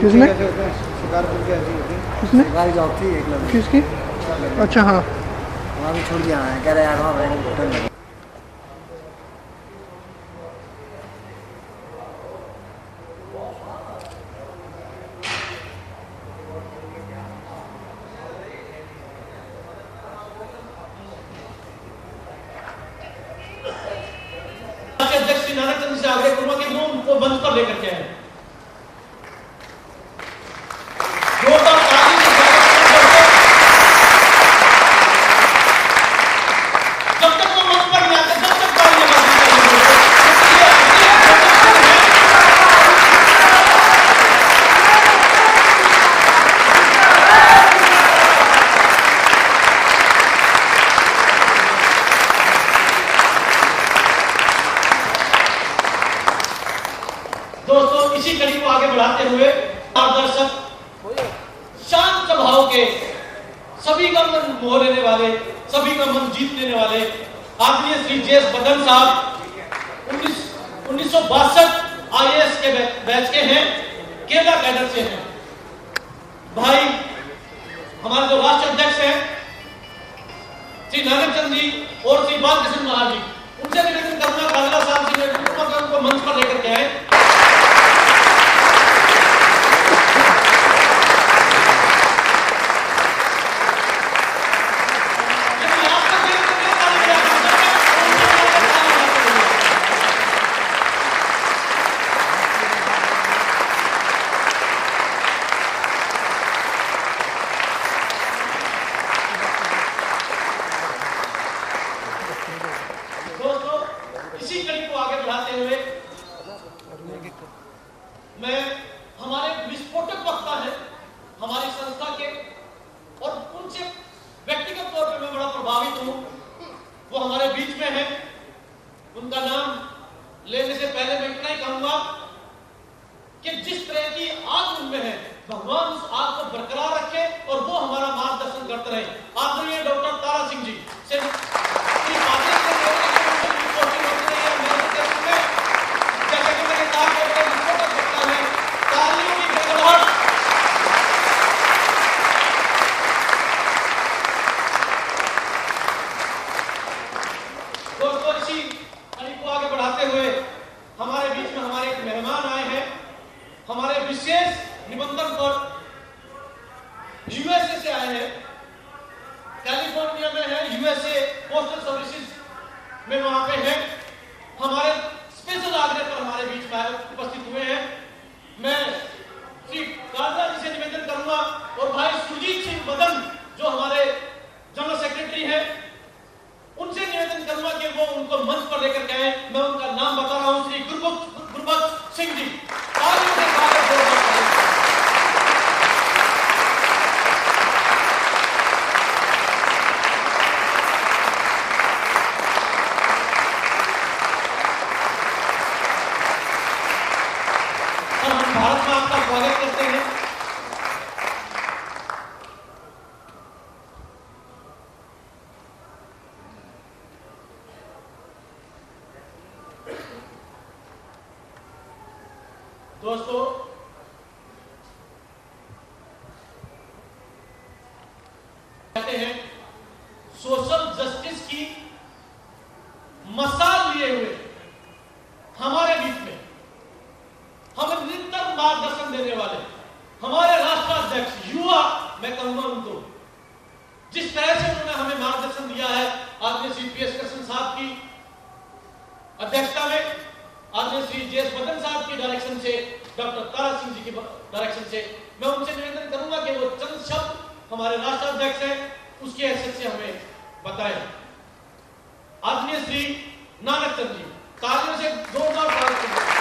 किसने? शिकारपुर के ऐसी होती किसने? सरकारी जॉब थी एक लड़की। किसकी? अच्छा हाँ। वहाँ भी छोड़ दिया है, कह रहे यार वहाँ होटल में। अध्यक्ष श्री नानक चंद्र से आग्रह करूंगा कि वो उनको मंच पर लेकर के आए। जब तक वो मंच पर नहीं आते तब तक दोस्तों इसी कड़ी को आगे बढ़ाते हुए मार्गदर्शक, शांत स्वभाव के, सभी का मन मोह लेने वाले, सभी का मन जीत लेने वाले आदरणीय श्री जेएस बदन साहब 1962 आईएएस के बैच के हैं, केरला कैडर से हैं। भाई हमारे जो राष्ट्रीय अध्यक्ष हैं श्री नानक चंद जी और श्री बालकृष्ण महाराज जी, उनसे निवेदन करना काजला साहब से उनको मंच पर लेकर के आए। इसी कड़ी को आगे बढ़ाते हुए मैं हमारे विस्फोटक वक्ता है हमारी संस्था के, और उनसे व्यक्तिगत तौर पे मैं बड़ा प्रभावित हूं। वो हमारे बीच में है। उनका नाम लेने से पहले मैं इतना ही कहूंगा कि जिस तरह की आग उनमें है, भगवान उस आग को बरकरार रखे और वो हमारा मार्गदर्शन करते रहे। आदरणीय डॉक्टर तारा सिंह जी से हमारे बीच में हमारे एक मेहमान आए हैं, हमारे विशेष निबंधन पर यूएसए से आए हैं, कैलिफोर्निया में है, यूएसए पोस्टल सर्विसेज में वहां पे है। हमारे स्पेशल आग्रह पर हमारे बीच में उपस्थित हुए हैं। मैं श्री काजला जी से निवेदन करूंगा और भाई सुरजीत सिंह बदन जो हमारे जनरल सेक्रेटरी हैं, उनसे निवेदन करूंगा कि वो उनको मंच पर लेकर के आए। मैं उनका नाम बता रहा हूं, श्री गुरबख्श सिंह जी। और हम भारत में आपका स्वागत करते हैं। दोस्तों कहते हैं सोशल जस्टिस की मसाल लिए हुए हमारे बीच में हमें निरंतर मार्गदर्शन देने वाले हमारे राष्ट्राध्यक्ष युवा, मैं कहूंगा उनको, जिस तरह से उन्होंने हमें मार्गदर्शन दिया है आदरणीय श्री पीएस कृष्ण साहब की अध्यक्षता में, आदरणीय श्री जेएस बदन साहब की डायरेक्शन से, डॉक्टर तारा सिंह जी की डायरेक्शन से, मैं उनसे निवेदन करूंगा कि वो चंद शब्द हमारे राष्ट्राध्यक्ष हैं उसकी हैसियत से हमें बताएं। आदरणीय श्री नानक चंद जी, तालियों से जोरदार स्वागत करें।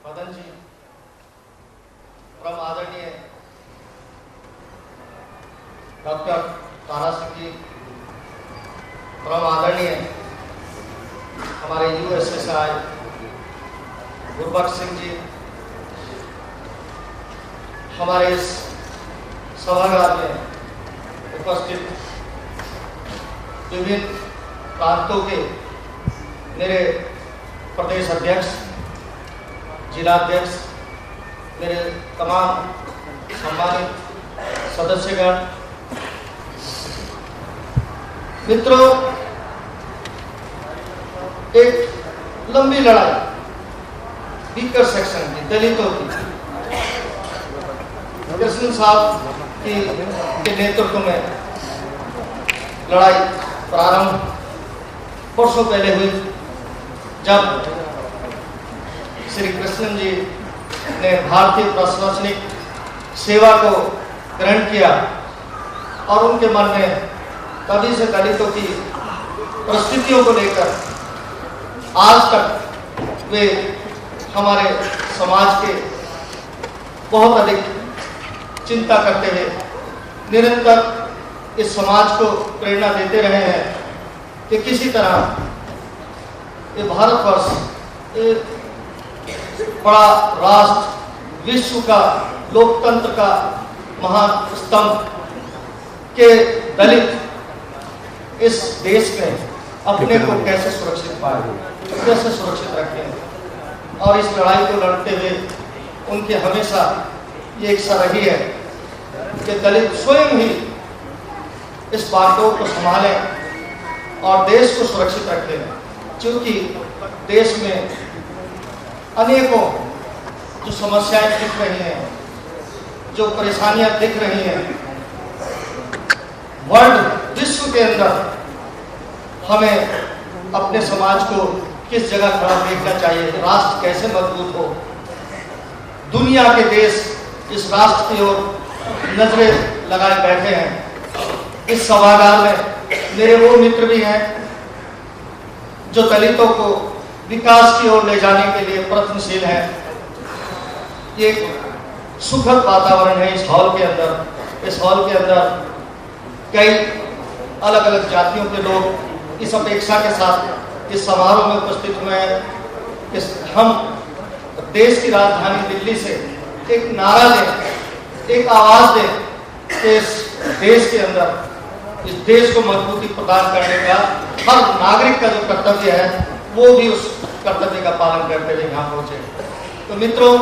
बदन जी, परम आदरणीय डॉक्टर तारा सिंह जी, परम आदरणीय हमारे यूएसए से आए गुरबख्श सिंह जी, हमारे इस सभागार में उपस्थित विभिन्न प्रांतों के मेरे प्रदेश अध्यक्ष, जिलाध्यक्ष, मेरे तमाम सम्मानित सदस्यगण, मित्रों, एक लंबी लड़ाई वीकर सेक्शन की, दलितों की, कृष्ण साहब के नेतृत्व में लड़ाई प्रारंभ वर्षों पहले हुई, जब श्री कृष्ण जी ने भारतीय प्रशासनिक सेवा को ग्रहण किया और उनके मन में तभी से दलितों की परिस्थितियों को लेकर आज तक वे हमारे समाज के बहुत अधिक चिंता करते हुए निरंतर इस समाज को प्रेरणा देते रहे हैं कि किसी तरह ये भारतवर्ष एक बड़ा राष्ट्र, विश्व का लोकतंत्र का महान स्तंभ के दलित इस देश में अपने को कैसे सुरक्षित पाए, कैसे सुरक्षित रखें। और इस लड़ाई को लड़ते हुए उनकी हमेशा ये इच्छा रही है कि दलित स्वयं ही इस बातों को संभालें और देश को सुरक्षित रखें, क्योंकि देश में अनेकों जो समस्याएं दिख रही हैं, जो परेशानियां दिख रही हैं, वर्ल्ड विश्व के अंदर हमें अपने समाज को किस जगह खड़ा देखना चाहिए, राष्ट्र कैसे मजबूत हो। दुनिया के देश इस राष्ट्र की ओर नजरें लगाए बैठे हैं। इस सभागार में मेरे वो मित्र भी हैं जो दलितों को विकास की ओर ले जाने के लिए प्रयत्नशील हैं। ये सुखद वातावरण है इस हॉल के अंदर। इस हॉल के अंदर कई अलग अलग जातियों के लोग इस अपेक्षा के साथ इस समारोह में उपस्थित हुए हैं कि हम देश की राजधानी दिल्ली से एक नारा दें, एक आवाज दें कि इस देश के अंदर इस देश को मजबूती प्रदान करने का हर नागरिक का जो कर्तव्य है वो भी उस कर्तव्य का पालन करते हुए यहाँ पहुंचे। तो मित्रों,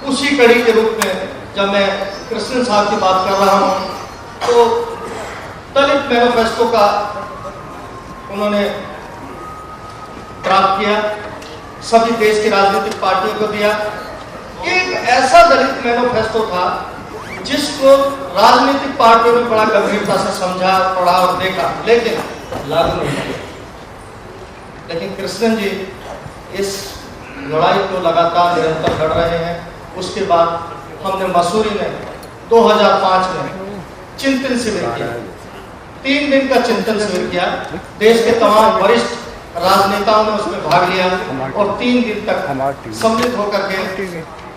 उसी कड़ी के रूप में जब मैं कृष्ण साहब की बात कर रहा हूँ तो दलित मैनिफेस्टो का उन्होंने प्राप्त किया, सभी देश की राजनीतिक पार्टियों को दिया। एक ऐसा दलित मैनिफेस्टो था जिसको राजनीतिक पार्टियों ने बड़ा गंभीरता से समझा, पढ़ा और देखा, लेकिन लागू नहीं किया। लेकिन कृष्णन जी इस लड़ाई को लगातार निरंतर लड़ रहे हैं। उसके बाद हमने मसूरी में 2005 में चिंतन शिविर किया, 3 दिन का चिंतन शिविर किया। देश के तमाम वरिष्ठ राजनेताओं ने उसमें भाग लिया और 3 दिन तक सम्मिलित होकर के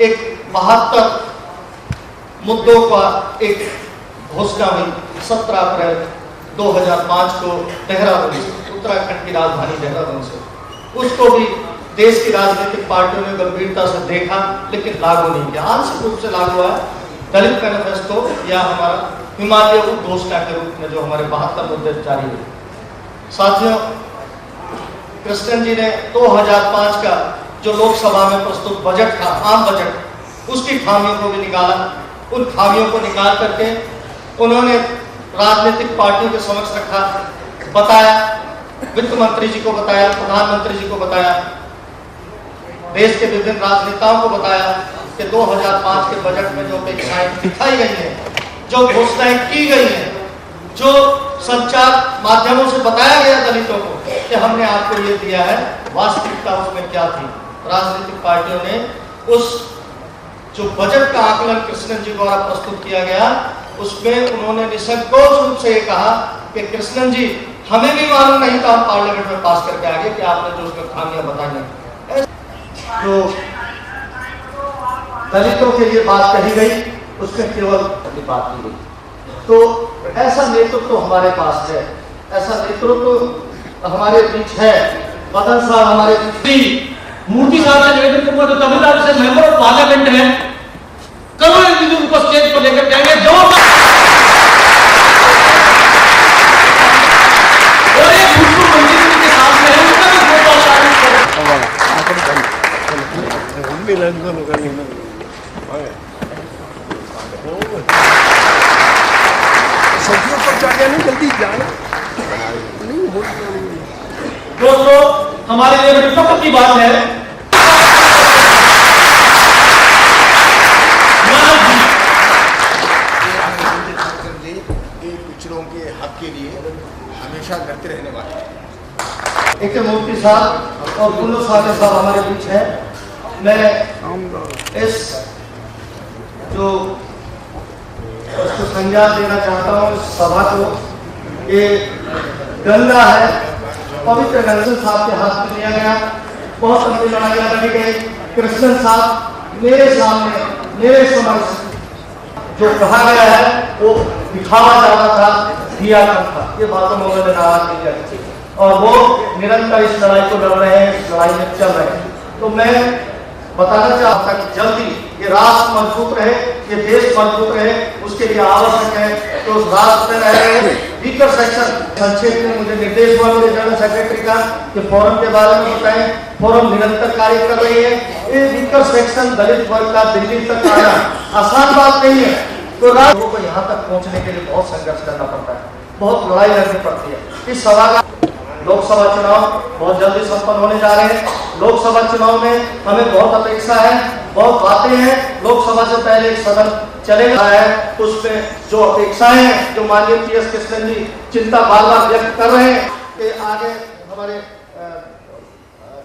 एक 72 मुद्दों का एक घोषणा हुई। 17 अप्रैल 2005 को देहरादून से, उत्तराखंड की राजधानी देहरादून से, उसको भी देश की राजनीतिक पार्टियों ने गंभीरता से देखा लेकिन लागू नहीं किया। आंशिक रूप से लागू हुआ दलित मैनिफेस्टो या हमारा हिमालय उद्घोषणा के रूप में जो हमारे 72 मुद्दे जारी हुए। साथियों, कृष्णन जी ने 2005 का जो लोकसभा में प्रस्तुत बजट था, आम बजट, उसकी खामियों को भी निकाला। उन खामियों को निकाल करके उन्होंने राजनीतिक पार्टियों के समक्ष रखा, बताया, वित्त मंत्री जी को बताया, प्रधानमंत्री जी को बताया, देश के विभिन्न राजनेताओं को बताया कि 2005 के बजट में जो अपेक्षाएं दिखाई गई हैं, जो घोषणाएं की गई हैं, जो संचार माध्यमों से बताया गया दलितों को कि हमने आपको ये दिया है, वास्तविकता उसमें क्या थी। राजनीतिक पार्टियों ने उस जो बजट का आकलन कृष्णन जी द्वारा प्रस्तुत किया गया, उसमें उन्होंने निसंकोच रूप से ये कहा कि कृष्णन जी, हमें भी मालूम नहीं था, हम पार्लियामेंट में पास करके आ गए कि आपने जो उसमें खामियां बताई हैं। तो दलितों के लिए बात कही गई, उसमें केवल बात की गई। तो ऐसा नेतृत्व हमारे पास है, ऐसा नेतृत्व हमारे बीच है। मदन साहब हमारे मूर्ति साहब से निवेदन करूंगा जो तमिलनाडु से मेंबर ऑफ पार्लियामेंट है, करुणानिधि उनको स्टेज पर लेकर जाएंगे। और एक मुस्लिम मंत्री दोनों का नहीं सब्जियों पर चढ़ गया नहीं जल्दी जाना नहीं हो दोस्तों हमारे लिए बड़ी फख्र की बात है पिछड़ों के हक के लिए हमेशा लड़ते रहने वाले एक मूर्ति साहब और कुल्लू साहब हमारे बीच है। मैं इस जो उसको संज्ञान देना चाहता हूँ इस सभा को, ये गंगा है, पवित्र गंगा साहब के हाथ में लिया गया। बहुत लंबी लड़ाइयाँ लड़ी गई। कृष्णन साहब मेरे सामने मेरे समक्ष जो कहा गया है वो दिखावा ज्यादा था, दिया कम था, ये बातों में उन्होंने नाराज नहीं किया और वो निरंतर इस लड़ाई को लड़ रहे हैं, इस लड़ाई में चल रहे हैं। तो मैं बताना चाहता कि जल्दी ये राष्ट्र मजबूत रहे, ये देश मजबूत रहे, उसके लिए आवश्यक है तो उस राष्ट्र में रह रहे वीकर सेक्शन संक्षेप में मुझे निर्देश हुआ मेरे जनरल सेक्रेटरी का कि फोरम के बारे में बताएं। फोरम निरंतर कार्य कर रही है। ये वीकर सेक्शन दलित वर्ग का दिल्ली तक आना आसान बात नहीं है, तो लोगों को यहाँ तक पहुँचने के लिए बहुत संघर्ष करना पड़ता है, बहुत लड़ाई लड़नी पड़ती है। इस सभा का लोकसभा चुनाव बहुत जल्दी संपन्न होने जा रहे हैं। लोकसभा चुनाव में हमें बहुत अपेक्षा है, बहुत बातें हैं। लोकसभा से पहले एक सदन चलेगा है, उसमें जो अपेक्षाएं हैं, जो माननीय PS कृष्णन जी चिंता बार बार व्यक्त कर रहे हैं कि आगे हमारे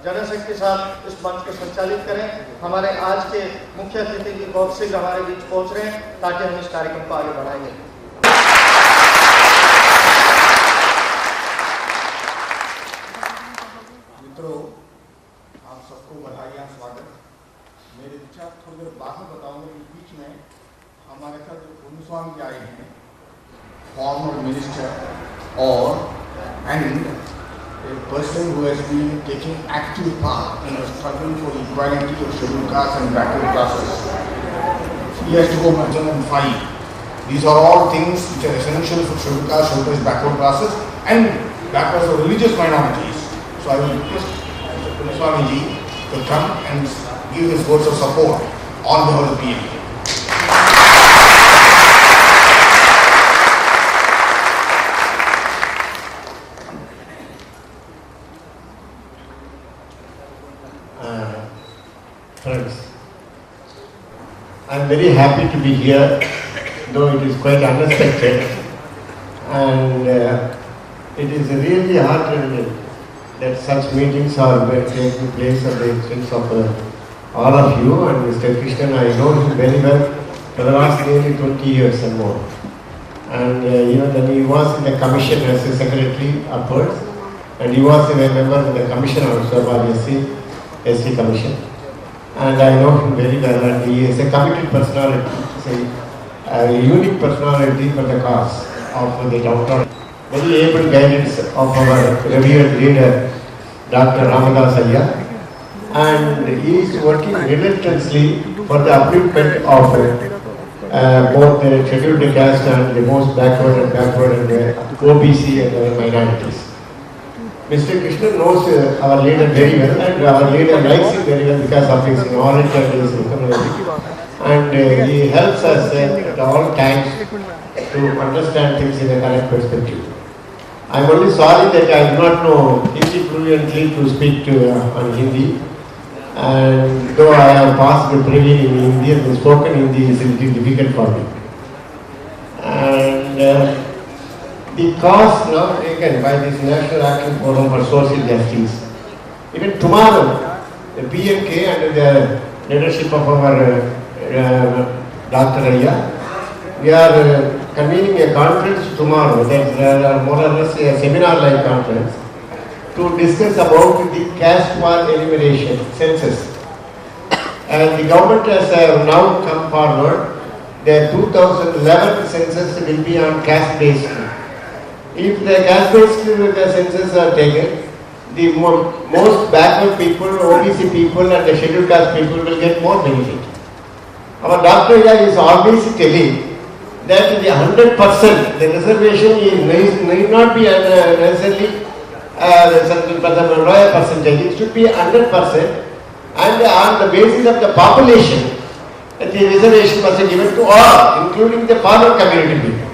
जनरल सेक्रेटरी साहब इस मंच को संचालित करें। हमारे आज के मुख्य अतिथि जी बहुत शीघ्र हमारे बीच पहुंच रहे हैं ताकि हम इस कार्यक्रम को आगे बढ़ाएंगे। मित्रों, आप सबको बधाई और स्वागत। मेरे विचार थोड़ी देर बाद में बताऊंगा कि बीच में हमारे साथ जो पुण्यस्वामी जी आए हैं, फॉर्मर मिनिस्टर और and a person who has been taking active part in the struggle for equality of scheduled castes and backward classes. He has to go maximum 5. These are all things which are essential for scheduled castes, scheduled castes, backward classes and backwards or religious minorities. So I will request Mr. Punnaswamy ji to come and give his words of support on behalf of the PMK. Friends, I am very happy to be here, though it is quite unexpected, and it is really heartrending that such meetings are taking place at the expense of all of you. And Mr. Krishnan, I know him very well for the last nearly 20 years and more. And then he was in the commission as a secretary upwards, and he was a member of the commission also about SC commission. And I know him very well, and he is a committed personality, a unique personality for the cause of the doctor. Very able guidance of our revered leader, Dr. Ramadas Ayya, and he is working relentlessly for the upliftment of both the scheduled caste and the most backward and OBC and minorities. Mr. Krishnan knows our leader very well, and our leader likes him very well because of his knowledge and his economy. And he helps us at all times to understand things in a correct perspective. I am only sorry that I do not know Hindi fluently to speak on Hindi. And though I have passed the preliminary in Hindi, and the spoken Hindi is a little difficult for me. And the cause now taken by this National Action Forum for Social Justice. Even tomorrow, the PMK under the leadership of our Dr. Ayya, we are convening a conference tomorrow, that are more or less a seminar-like conference, to discuss about the caste war elimination census. And the government has now come forward. The 2011 census will be on caste-based. If the caste-based census are taken, the most backward people, OBC people and the scheduled caste people will get more benefit. Our Dr. Ayya is always telling that the 100%, the reservation need not be necessarily some lower percentage, it should be 100%. And on the basis of the population, the reservation must be given to all, including the farmer community people.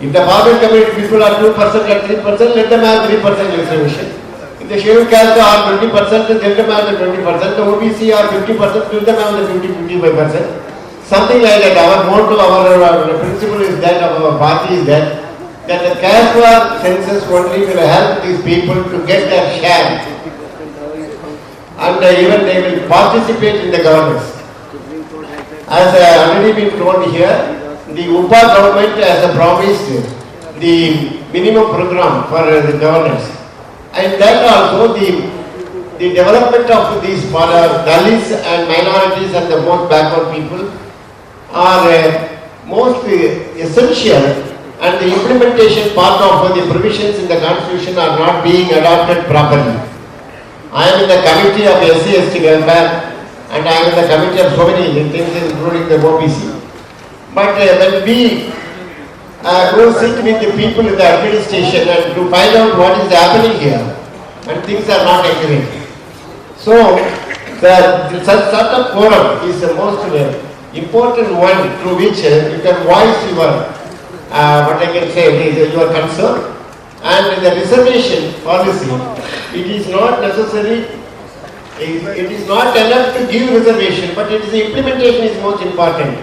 If the farmer community people are 2% or 3%, let them have 3% reservation. If the scheduled caste are 20%, let them have the 20%. The OBC are 50%, let them have the 50-55%. Something like that. Our motto, our principle is that, our party is that the caste census only will help these people to get their share. And even they will participate in the governance. As already been told here, the UPA government has promised the minimum program for the governance. And that also the development of these Dalits and minorities and the most backward people are most essential, and the implementation part of the provisions in the constitution are not being adopted properly. I am in the committee of SC/ST welfare, and I am in the committee of so many things including the OBC. But when we go sit with the people in the administration and to find out what is happening here, and things are not accurate. So such of forum is the most important one through which you can voice your what I can say is your concern. And the reservation policy, it is not necessary, it is not enough to give reservation, but it is the implementation is most important.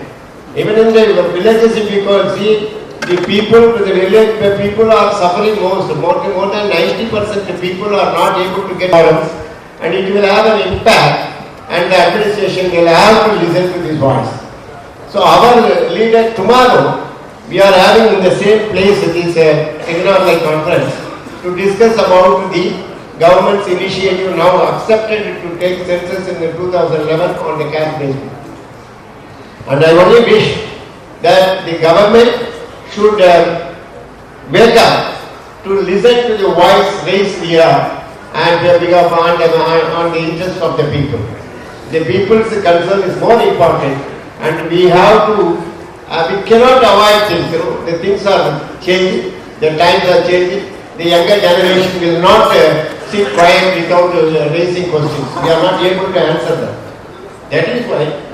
Even in the villages, if you can see, the village people are suffering most. More than 90% of people are not able to get forums, and it will have an impact, and the administration will have to listen to this voice. So our leader tomorrow, we are having in the same place this technology conference to discuss about the government's initiative now accepted to take census in the 2011 on the caste basis. And I only wish that the government should wake up to listen to the voice raised here and pick up on the interest of the people. The people's concern is more important, and we have to we cannot avoid things. The things are changing, the times are changing. The younger generation will not sit quiet without raising questions. We are not able to answer them. That is why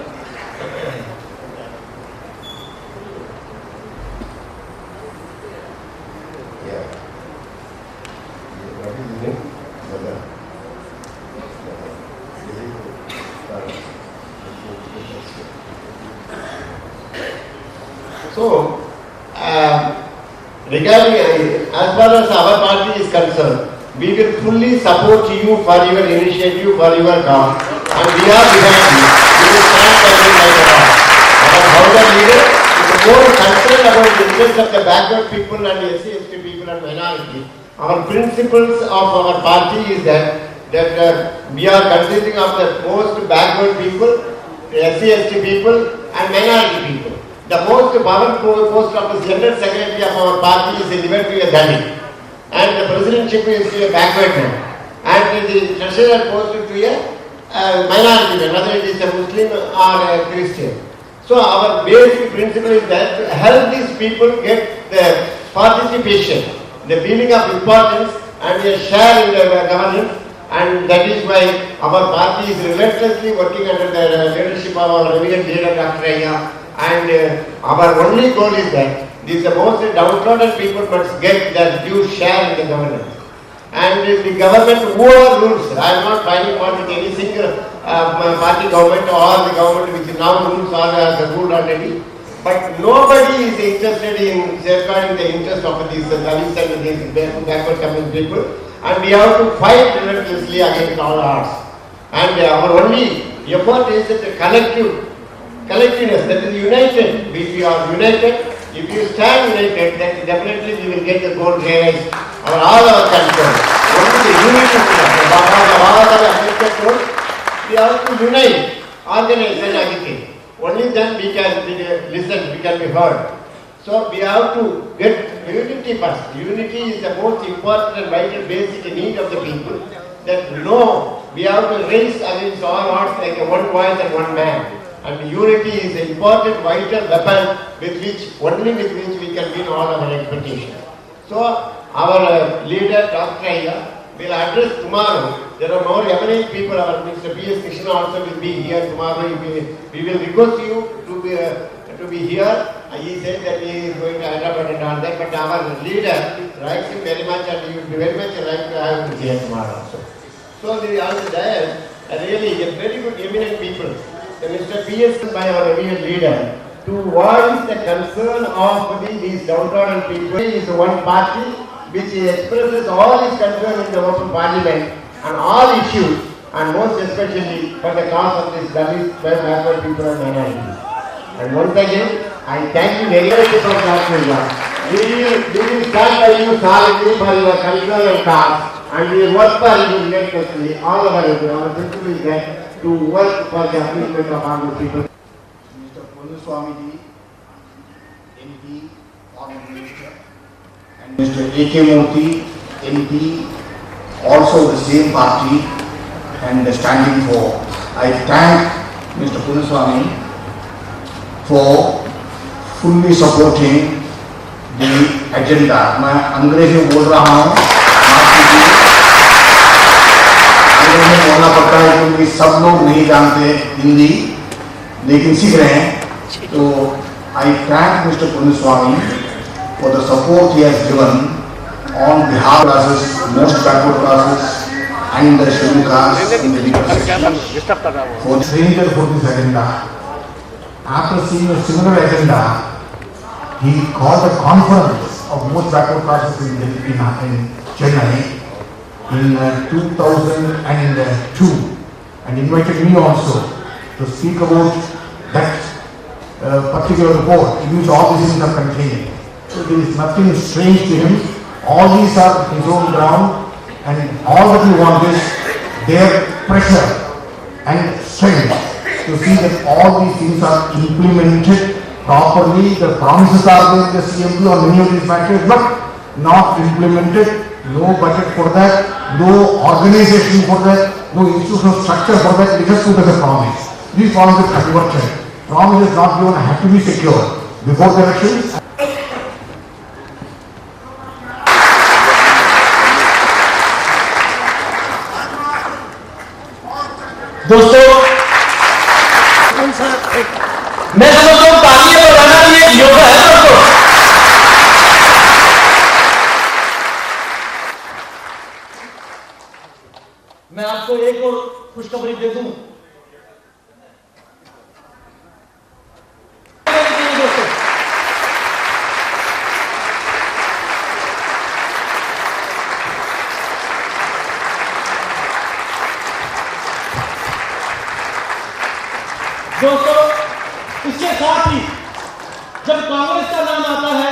so, regarding as far as our party is concerned, we will fully support you for your initiative, for your cause, and we are behind you. We will stand by you like a rock. Our House leader is more concerned about the interests of the backward people and SC/ST people and minority. Our principles of our party is that we are consisting of the most backward people, the SC/ST people and minority people. The most powerful post of the General Secretary of our party is delivered to a Dalit, and the presidentship is to a backward man, and the treasurer post to a minority man, whether it is a Muslim or a Christian. So our basic principle is that to help these people get the participation, the feeling of importance, and a share in the governance, and that is why our party is relentlessly working under the leadership of our revered leader Dr. Ayya. And our only goal is that these most downtrodden people must get their due share in the governance. And the government overrules. I am not finding fault with any single party government or the government which now rules or has ruled already. But nobody is interested in safeguarding the interest of these Dalits and these backward community people. And we have to fight relentlessly against all odds. And our only effort is that the collectiveness, that is united. If we are united, if you stand united, then definitely we will get the goal realized. All our concerns. Only the unity we have to unite, organize and agitate. Only then we can listen, we can be heard. So we have to get unity first. Unity is the most important and vital basic need of the people. That we have to raise against all odds like one voice and one man. And unity is an important vital weapon only with which we can win all our expectations. So our leader Dr. Ayya will address tomorrow. There are more eminent people. Our Mr. B.S. Krishna also will be here tomorrow. We will request you to be here. He said that he is going to Hyderabad and all that, but our leader likes him very much, and he will be very much like to have him here tomorrow also. So they are there. Really, very good eminent people. Mr. B.S. by our eminent leader to voice the concern of these downtrodden people. He is one party which expresses all his concern in the open parliament and all issues, and most especially for the cause of this Dalit, backward people and minorities. And once again, I thank you very much for that. We will stand by you solidly for your concern and cause, and we will work for you relentlessly. All of our principle is that to work for the upliftment of all the people. Mr. Ponnuswamy ji, MP, Former Minister, and Mr. A.K. Murthy, MP, also the same party and standing for. I thank Mr. Ponnuswamy for fully supporting the agenda. मैं अंग्रेजी में बोल रहा हूँ, अंग्रेजी में बोलना पड़ता है क्योंकि सब लोग नहीं जानते हिंदी, लेकिन सीख रहे हैं. तो I thank Mr. Ponnuswamy for the support he has given on behalf of classes, most backward classes and the scheduled castes in the legal section for stranger for this agenda. After seeing a similar agenda, he called a conference of most backward classes in Chennai in 2002 and invited me also to speak about that particular report, in which all these things are contained. So there is nothing strange to him. All these are his own ground, and all that we want is their pressure and strength to see that all these things are implemented properly. The promises are there in the CMP on many of these matters, but not implemented. No budget for that, no organization for that, no institutional structure for that. It just took as a promise. These promises are converted. Promises not given have to be secured before the elections. दोस्तों, मैं समझता हूँ तालियां बजाना भी एक योग है दोस्तों. मैं आपको एक और खुशखबरी दे दूं. दोस्तों, इसके साथ ही जब कांग्रेस का नाम आता है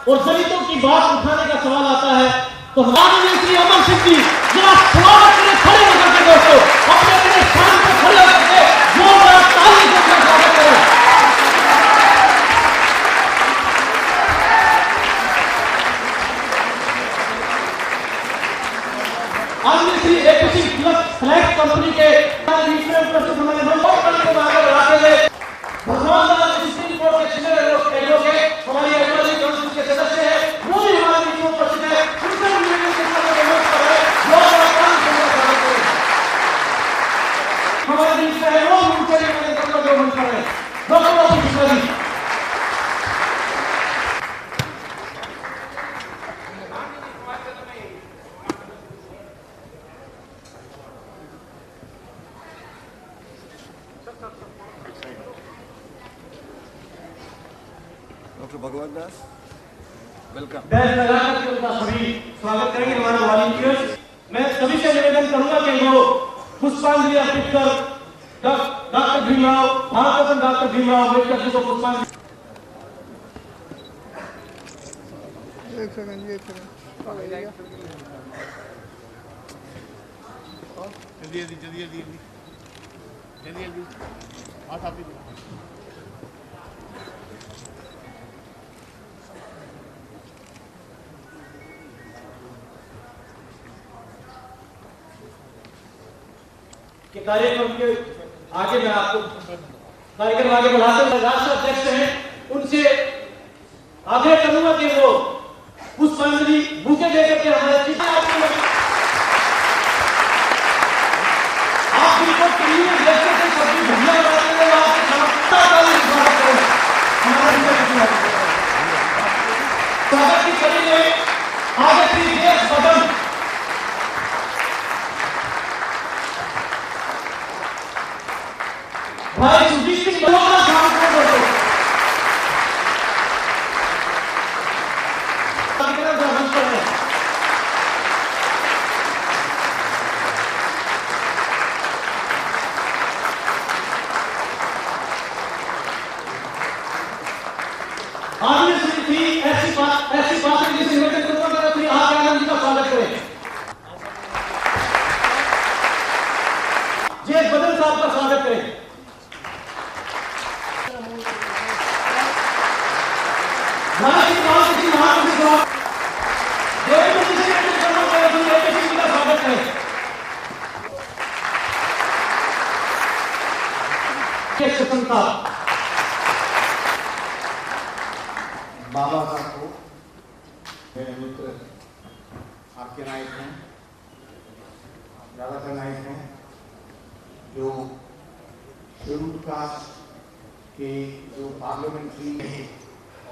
और दलितों की बात उठाने का सवाल आता है तो हमारे श्री अमर सिंह जी जरा स्वागत के लिए खड़े होकर के दोस्तों अपने अपने स्थान पर खड़े होकर के जोरदार ताली से स्वागत करें. आज श्री एपीसी फ्लैग कंपनी के उपस्थित हमारे को आगे बढ़ाते हुए भगवान सुप्रीम कोर्ट के सीनियर एडवोकेट हमारी एडवाइजरी काउंसिल के सदस्य हैं, वो भी हमारे बीच में उपस्थित है. उनका भी मेरे के साथ अनुरोध कर रहे हैं बहुत बड़ा काम करना चाहते हैं. हमारे बीच में है वो उनसे भी मेरे को जो मन कर रहे हैं डॉक्टर कृष्णा जी. डॉक्टर भगवत दास, वेलकम. बैच लगाकर के उनका सभी स्वागत करेंगे हमारे वॉलंटियर्स. मैं सभी से निवेदन करूंगा कि वो पुष्पांजलि अर्पित कर डॉक्टर भीमराव भारत रत्न डॉक्टर भीमराव अम्बेडकर जी को पुष्पांजलि. एक सेकंड जल्दी हाथ आप के कार्यक्रम के आगे मैं आपको कार्यक्रम आगे बढ़ाते हुए राष्ट्रीय अध्यक्ष हैं उनसे आग्रह करूंगा कि वो पुष्पांजलि बुके देकर के हमारे क्रीम जैसे से सब्जी भुजिया बनाने में आपके स्वागत करें। स्वागत की कड़ी में आगे की देश बदल भाई सुजीत सिंह बलोरा काम कर दो। आज ये सुनी थी ऐसी बात है जिसे निवेदन करूंगा कि अपनी आप आनंद जी का स्वागत करें। जेठ बदल साहब का स्वागत करें। बाबा साहब को मेरे मित्र आपके नायक हैं, ज्यादातर नायक हैं, जो शेड्यूल कास्ट के जो पार्लियामेंट्री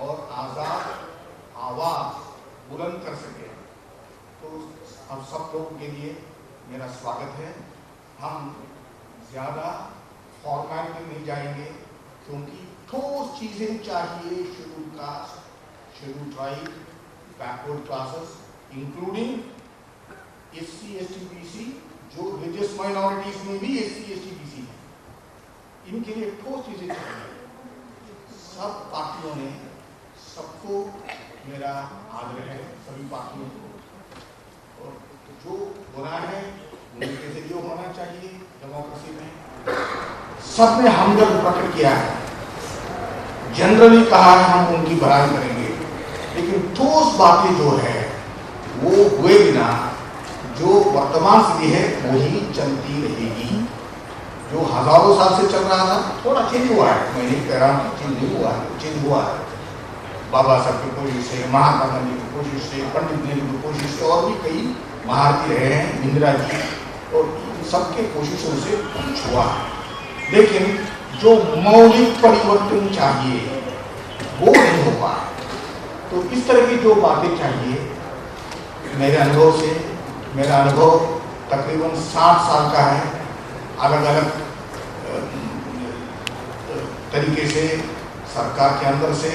और आजाद आवाज बुलंद कर सके, तो हम सब लोगों के लिए मेरा स्वागत है। हम ज्यादा फॉर्मेलिटी नहीं जाएंगे, क्योंकि ठोस चीजें चाहिए schedule caste, schedule tribe, backward classes, including SC, ST, BC, जो रिलीजियस माइनॉरिटीज में भी SC, ST, BC है, इनके लिए ठोस चीजें चाहिए। सब पार्टियों ने, सबको मेरा आग्रह है, सभी पार्टियों को, और जो बुरा है उनके जरिए होना चाहिए। डेमोक्रेसी में सबने हमदर्द प्रकट किया है, जनरली कहा है हम उनकी भलाई करेंगे, लेकिन ठोस बातें जो है वो हुए बिना जो वर्तमान स्थिति है वही चलती रहेगी। जो हजारों साल से चल रहा था, थोड़ा चेंज हुआ है, मैं नहीं कह रहा हूँ चेंज नहीं हुआ है, चेंज हुआ है। बाबा साहब की कोशिश से, महात्मा गांधी की कोशिश से, पंडित नेहरू की कोशिश से, और भी कई महारथी रहे हैं, इंदिरा जी, और सबके कोशिशों से कुछ हुआ है। लेकिन जो मौलिक परिवर्तन चाहिए वो नहीं हो पाया। तो इस तरह की जो बातें चाहिए, मेरे अनुभव से, मेरा अनुभव तकरीबन 60 साल का है, अलग अलग तरीके से, सरकार के अंदर से,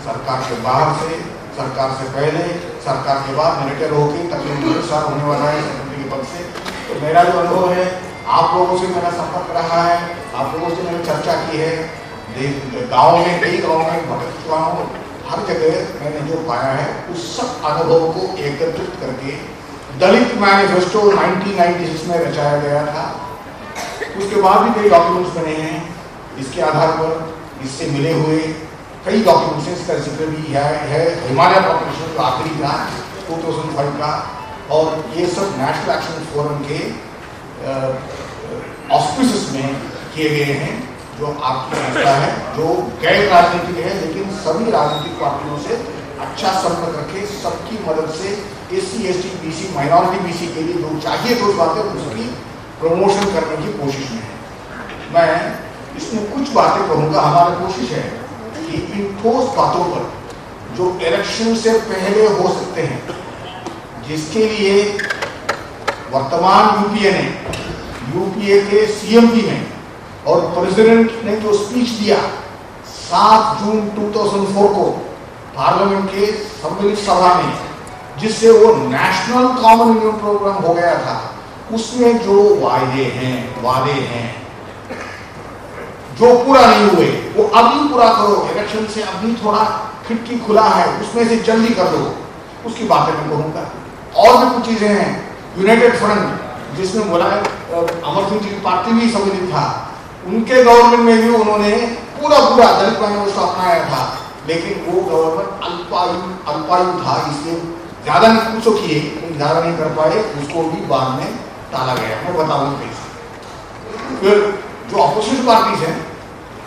सरकार के बाहर से, सरकार से पहले, सरकार के बाद, मैं रिटायर होकर तकरीबन 2 साल होने वाला है सेक्रेटरी के पद से। तो मेरा जो अनुभव है, आप लोगों से मेरा संपर्क रहा है, आप लोगों से मैंने चर्चा की है, गाँव में, कई गाँव में भटक चुका हूँ, हर जगह मैंने जो पाया है उस सब अनुभव को एकत्रित करके दलित मैनिफेस्टो 1996 में रचाया गया था। उसके बाद भी कई डॉक्यूमेंट्स बने हैं, इसके आधार पर इससे मिले हुए कई डॉक्यूमेंट्स का जिक्र भी है। हिमालय कॉर्पोरेशन जो आखिरी था 2005 का, और ये सब नेशनल एक्शन फोरम के ऑस्पिसेस में किए गए हैं, जो आपकी संस्था है, जो गैर राजनीतिक है, लेकिन सभी राजनीतिक पार्टियों से अच्छा संपर्क रखे, सबकी मदद से SC, ST, BC, minority BC के लिए जो चाहिए जो बातें उसकी प्रमोशन करने की कोशिश में है। मैं इसमें कुछ बातें कहूँगा। हमारी कोशिश है कि इन ठोस बातों पर जो इलेक्शन से पहले हो सकते हैं, जिसके लिए वर्तमान यूपीए के CMP में और प्रेसिडेंट ने जो स्पीच दिया 7 जून 2004 को पार्लियामेंट के सम्मिलित सभा में, जिससे वो नेशनल कॉमन इम्यून प्रोग्राम हो गया था, उसमें जो वादे हैं जो पूरा नहीं हुए वो अभी पूरा करो। इलेक्शन से अभी थोड़ा खिड़की खुला है, उसमें से जल्दी कर दो, उसकी बातें मैं कहूँगा। और भी कुछ चीजें हैं, यूनाइटेड फ्रंट जिसमें बोला अमर सिंह जी की पार्टी भी सम्मिलित था, उनके गवर्नमेंट में भी उन्होंने पूरा दलित मैनिफेस्टो अपनाया था, लेकिन वो गवर्नमेंट अल्पायु था, इसलिए ज्यादा नहीं कुछ किए, ज्यादा नहीं कर पाए, उसको भी बाद में टाला गया। मैं बताऊंगा कैसे। फिर जो अपोजिशन पार्टीज हैं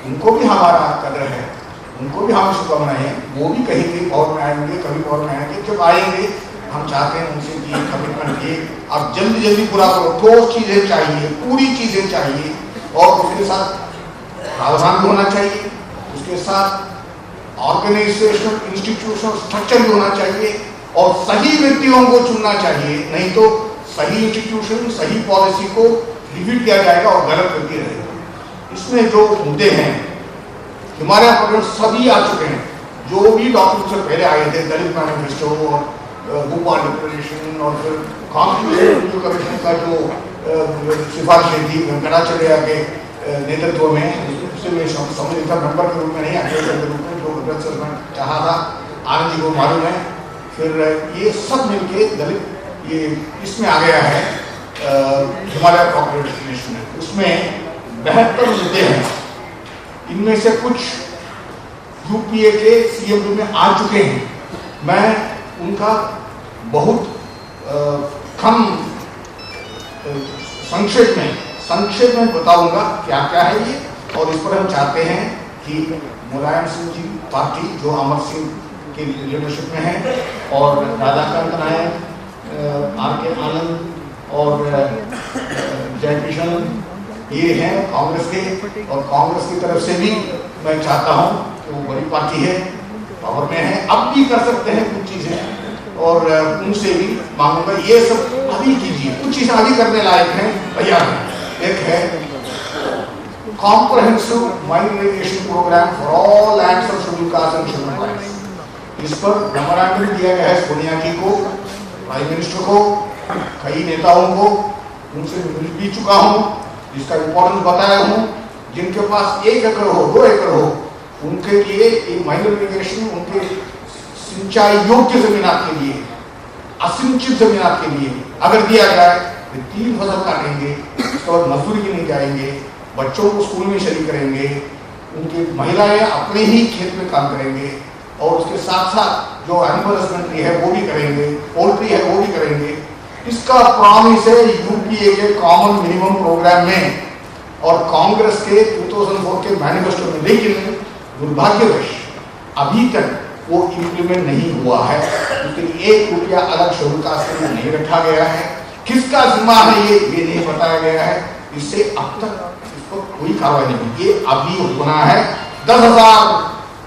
उनको भी हमारा कदर है, उनको भी हमें शुभकामनाएं हैं, वो भी कहीं कहीं पावर में आएंगे, कभी पावर में आएंगे। जब आएंगे हम चाहते हैं उनसे कि कमिटमेंट ये आप जल्दी पूरा करो। ठोस चीजें चाहिए, पूरी चीजें चाहिए, और उसके साथ प्रावधान भी होना चाहिए, उसके साथ ऑर्गेनाइजेशनल इंस्टीट्यूशनल स्ट्रक्चर भी होना चाहिए और सही व्यक्तियों को चुनना चाहिए। नहीं तो सही इंस्टीट्यूशन, सही पॉलिसी को रिपीट किया जाएगा और गलत व्यक्ति रहेगा। इसमें जो मुद्दे हैं हमारे यहाँ सभी आ चुके हैं, जो भी डॉक्यूमेंट से पहले आए थे, दलित मैनिफेस्टो और भोपाल डिक्लेरेशन और फिर कॉन्स्टिट्यूशन कमीशन का जो सिफारिशें थी वेंकटाचलैया के नेतृत्व में, उससे मैं संबंधित मेंबर के रूप में नहीं, एडवाइजर के रूप में जो रिप्रेजेंटेशन चाहा था, आनंद जी को मालूम है। फिर ये सब मिलके दलित ये इसमें आ गया है हिमालय कॉर्पोरेट डेस्टिनेशन में। उसमें 72 मुद्दे हैं, इनमें से कुछ यूपीए के सीएम में आ चुके हैं। मैं उनका बहुत कम संक्षेप में बताऊंगा क्या क्या है ये, और इस पर हम चाहते हैं कि मुलायम सिंह जी पार्टी जो अमर सिंह के लीडरशिप में है और राधाकांत नायक, आर के आनंद और जयकिशन ये हैं कांग्रेस के, और कांग्रेस की तरफ से भी मैं चाहता हूं कि वो बड़ी पार्टी है, पावर में है, अब भी कर सकते हैं कुछ चीजें, और उनसे भी मांगूंगा ये सब अभी कीजिए, कुछ चीजें अभी करने लायक हैं, तैयार हैं। एक है comprehensive migration programme for all lands of schedule caste and schedule tribes. इस पर मेमोरेंडम दिया गया है सोनिया जी को, प्राइम मिनिस्टर को, कई नेताओं को, उनसे मिल भी चुका हूं, जिसका इंपॉर्टेंस बताया हूं। जिनके पास 1 एकड़ हो, 2 एकड़ हो, उनके लिए एक माइनर इरिगेशन, उनके सिंचाई योग्य जमीनात के लिए, असिंचित जमीनात के लिए अगर दिया जाए तो 3 फसल काटेंगे, उसके बाद मजदूरी के लिए जाएंगे, बच्चों को स्कूल में शरीक करेंगे, उनकी महिलाएं अपने ही खेत में काम करेंगे, और उसके साथ साथ जो एनिमल हस्बेंड्री है वो भी करेंगे, पोल्ट्री है वो भी करेंगे। इसका प्रॉमिस है यूपीए के कॉमन मिनिमम प्रोग्राम में और कांग्रेस के 2004 के मैनिफेस्टो में, लेकिन दुर्भाग्यवश अभी तक वो इम्प्लीमेंट नहीं हुआ है, क्योंकि 1 रुपया अलग शेड्यूल कास्ट के लिए नहीं रखा गया है। किसका जिम्मा है ये नहीं बताया गया है। इससे अब तक इस पर कोई कार्रवाई नहीं हुई। ये अभी होना है। 10,000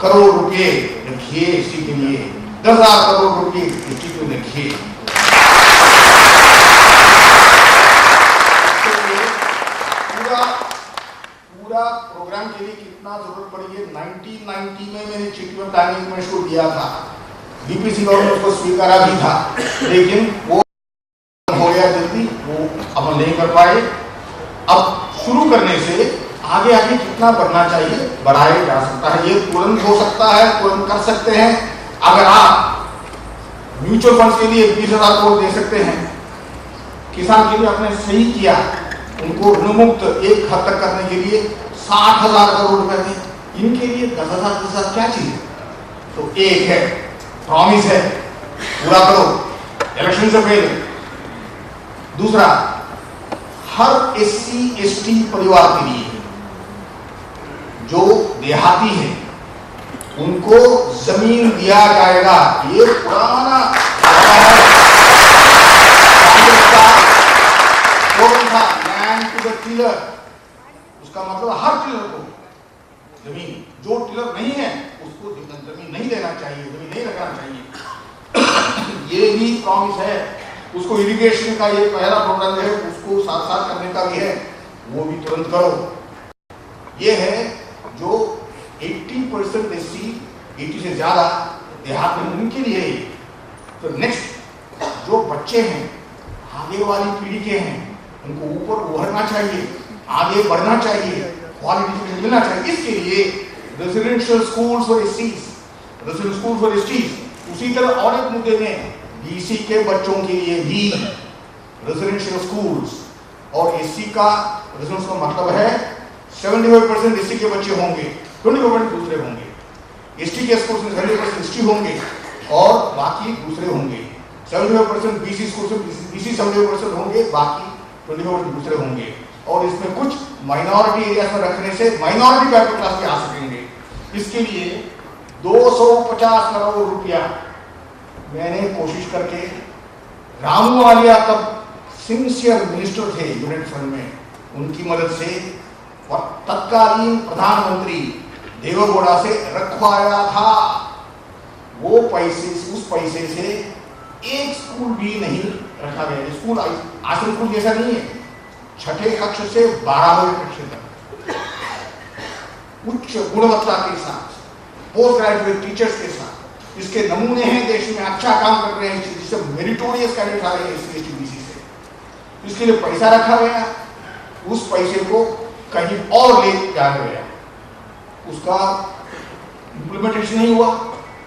करोड़ रुपए रखिए इसी के लिए, 10,000 करोड़ रुपए इसी को रखिए। पूरा प्रोग्राम के लिए कितना जरूरत पड़ी है। 1990 में मैंने चिट्ठी में प्लानिंग में शुरू किया था, बीपीसी गवर्नमेंट को स्वीकारा भी था, लेकिन वो हो गया जल्दी, वो अमल नहीं कर पाए। अब शुरू करने से आगे आगे कितना बढ़ना चाहिए, बढ़ाया जा सकता है। ये तुरंत हो सकता है, तुरंत कर सकते हैं। अगर आप म्यूचुअल फंड्स के लिए 20,000 करोड़ दे सकते हैं, किसान के लिए आपने सही किया, उनको ऋणमुक्त एक हद तक करने के लिए 60,000 करोड़ रुपए दें, इनके लिए 10,000 क्या चीज है। तो एक है प्रॉमिस है, पूरा करो इलेक्शन से पहले। दूसरा, हर SC ST परिवार के लिए जो देहाती है उनको जमीन दिया जाएगा। ये पुराना लैंड टू द टिलर, उसका मतलब हर टिलर को जमीन, जो टिलर नहीं है उसको जमीन नहीं देना चाहिए, जमीन नहीं रखना चाहिए। ये भी प्रॉमिस है। उसको इरिगेशन का ये पहला प्रोग्राम है, उसको साथ साथ करने का भी है, वो भी तुरंत करो। ये है जो 80% SC, 80 से ज्यादा देहात में उनके लिए है। तो नेक्स्ट जो बच्चे हैं, आगे वाली पीढ़ी के हैं, उनको ऊपर उभरना चाहिए, आगे बढ़ना चाहिए, क्वालिटी एजुकेशन मिलना चाहिए। इसके लिए residential schools for SCs, residential school for STs। उसी तरह और एक मुद्दे में BC के बच्चों के लिए भी रेजिडेंशियल स्कूल्स, और SC का रेजिडेंस का मतलब है 75% SC के बच्चे होंगे, 20% दूसरे होंगे। ST के स्कूल में 70% ST होंगे और बाकी दूसरे होंगे। 75% BC स्कूल से BC 70% होंगे, बाकी 20% दूसरे होंगे। और इसमें कुछ माइनॉरिटी एरिया में रखने से माइनॉरिटी बैकवर्ड क्लास के आ सकेंगे। इसके लिए 250 करोड़ रुपया मैंने कोशिश करके, रामू वालिया तब सिंसियर मिनिस्टर थे यूनिट फंड में, उनकी मदद से और तत्कालीन प्रधानमंत्री देवेगौड़ा से रखवाया था। वो पैसे से, उस पैसे से एक स्कूल भी नहीं रखा गया। स्कूल आश्रम स्कूल जैसा नहीं है, छठे कक्षा से 12वें कक्षा तक उच्च गुणवत्ता के साथ, पोस्ट ग्रेजुएट टीचर्स के साथ इसके नमूने हैं देश में, अच्छा काम कर रहे हैं, जिससे मेरिटोरियस कैडेट आ रहे हैं SC ST BC से। इसके लिए पैसा रखा गया, उस पैसे को कहीं और ले जाया गया, उसका इम्प्लीमेंटेशन नहीं हुआ,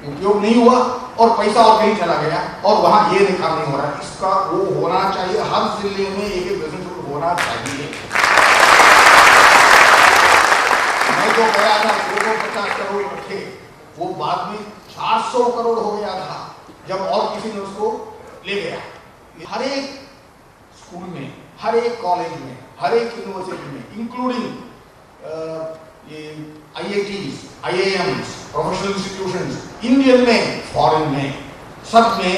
उपयोग नहीं हुआ और पैसा और कहीं चला गया और वहां ये काम नहीं हो रहा। इसका वो होना चाहिए, हर जिले में एक बिजनेस स्कूल होना चाहिए। मैं जो गया था 250 करोड़ रखे, वो बाद में 400 करोड़ हो गया था जब और किसी ने उसको ले गया। हर एक स्कूल में, हर एक कॉलेज में, हर एक यूनिवर्सिटी में, including IITs, IIMs, professional institutions, Indian में, फॉरेन में, सब में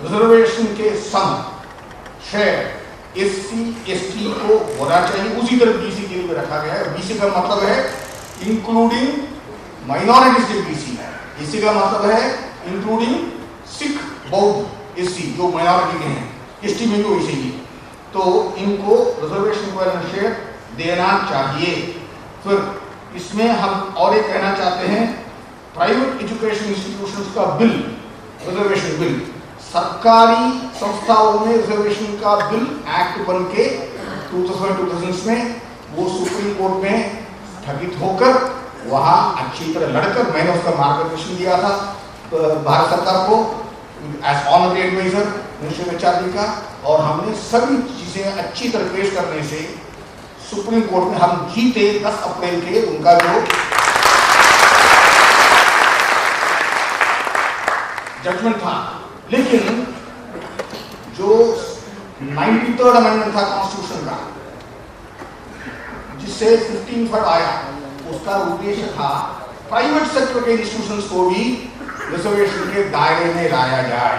रिजर्वेशन के सम शेयर SC ST को होना चाहिए। उसी तरह BC के लिए भी रखा गया है। BC का मतलब है इंक्लूडिंग माइनॉरिटीज के BC, SC का मतलब है इंक्लूडिंग सिख, बौद्ध SC जो माइनॉरिटी के हैं, ST में भी वैसे ही। तो इनको रिजर्वेशन का शेयर देना चाहिए। फिर इसमें हम और एक कहना चाहते हैं, प्राइवेट एजुकेशन इंस्टीट्यूशंस का बिल, रिजर्वेशन बिल, सरकारी संस्थाओं में रिजर्वेशन का बिल एक्ट बन के 2000 में वो सुप्रीम कोर्ट में स्थगित होकर वहां अच्छी तरह लड़कर मैंने उसका मार्गदर्शन दिया था भारत सरकार को as honorary adviser minister HRD का, और हमने सभी चीजें अच्छी तरह पेश करने से सुप्रीम कोर्ट में हम जीते। 10 अप्रैल के उनका जो जजमेंट था, लेकिन जो 93rd अमेंडमेंट था कॉन्स्टिट्यूशन का, जिससे 15 आया, उसका उद्देश्य था प्राइवेट सेक्टर के इंस्टीट्यूशंस को भी रिजर्वेशन के दायरे में लाया जाए।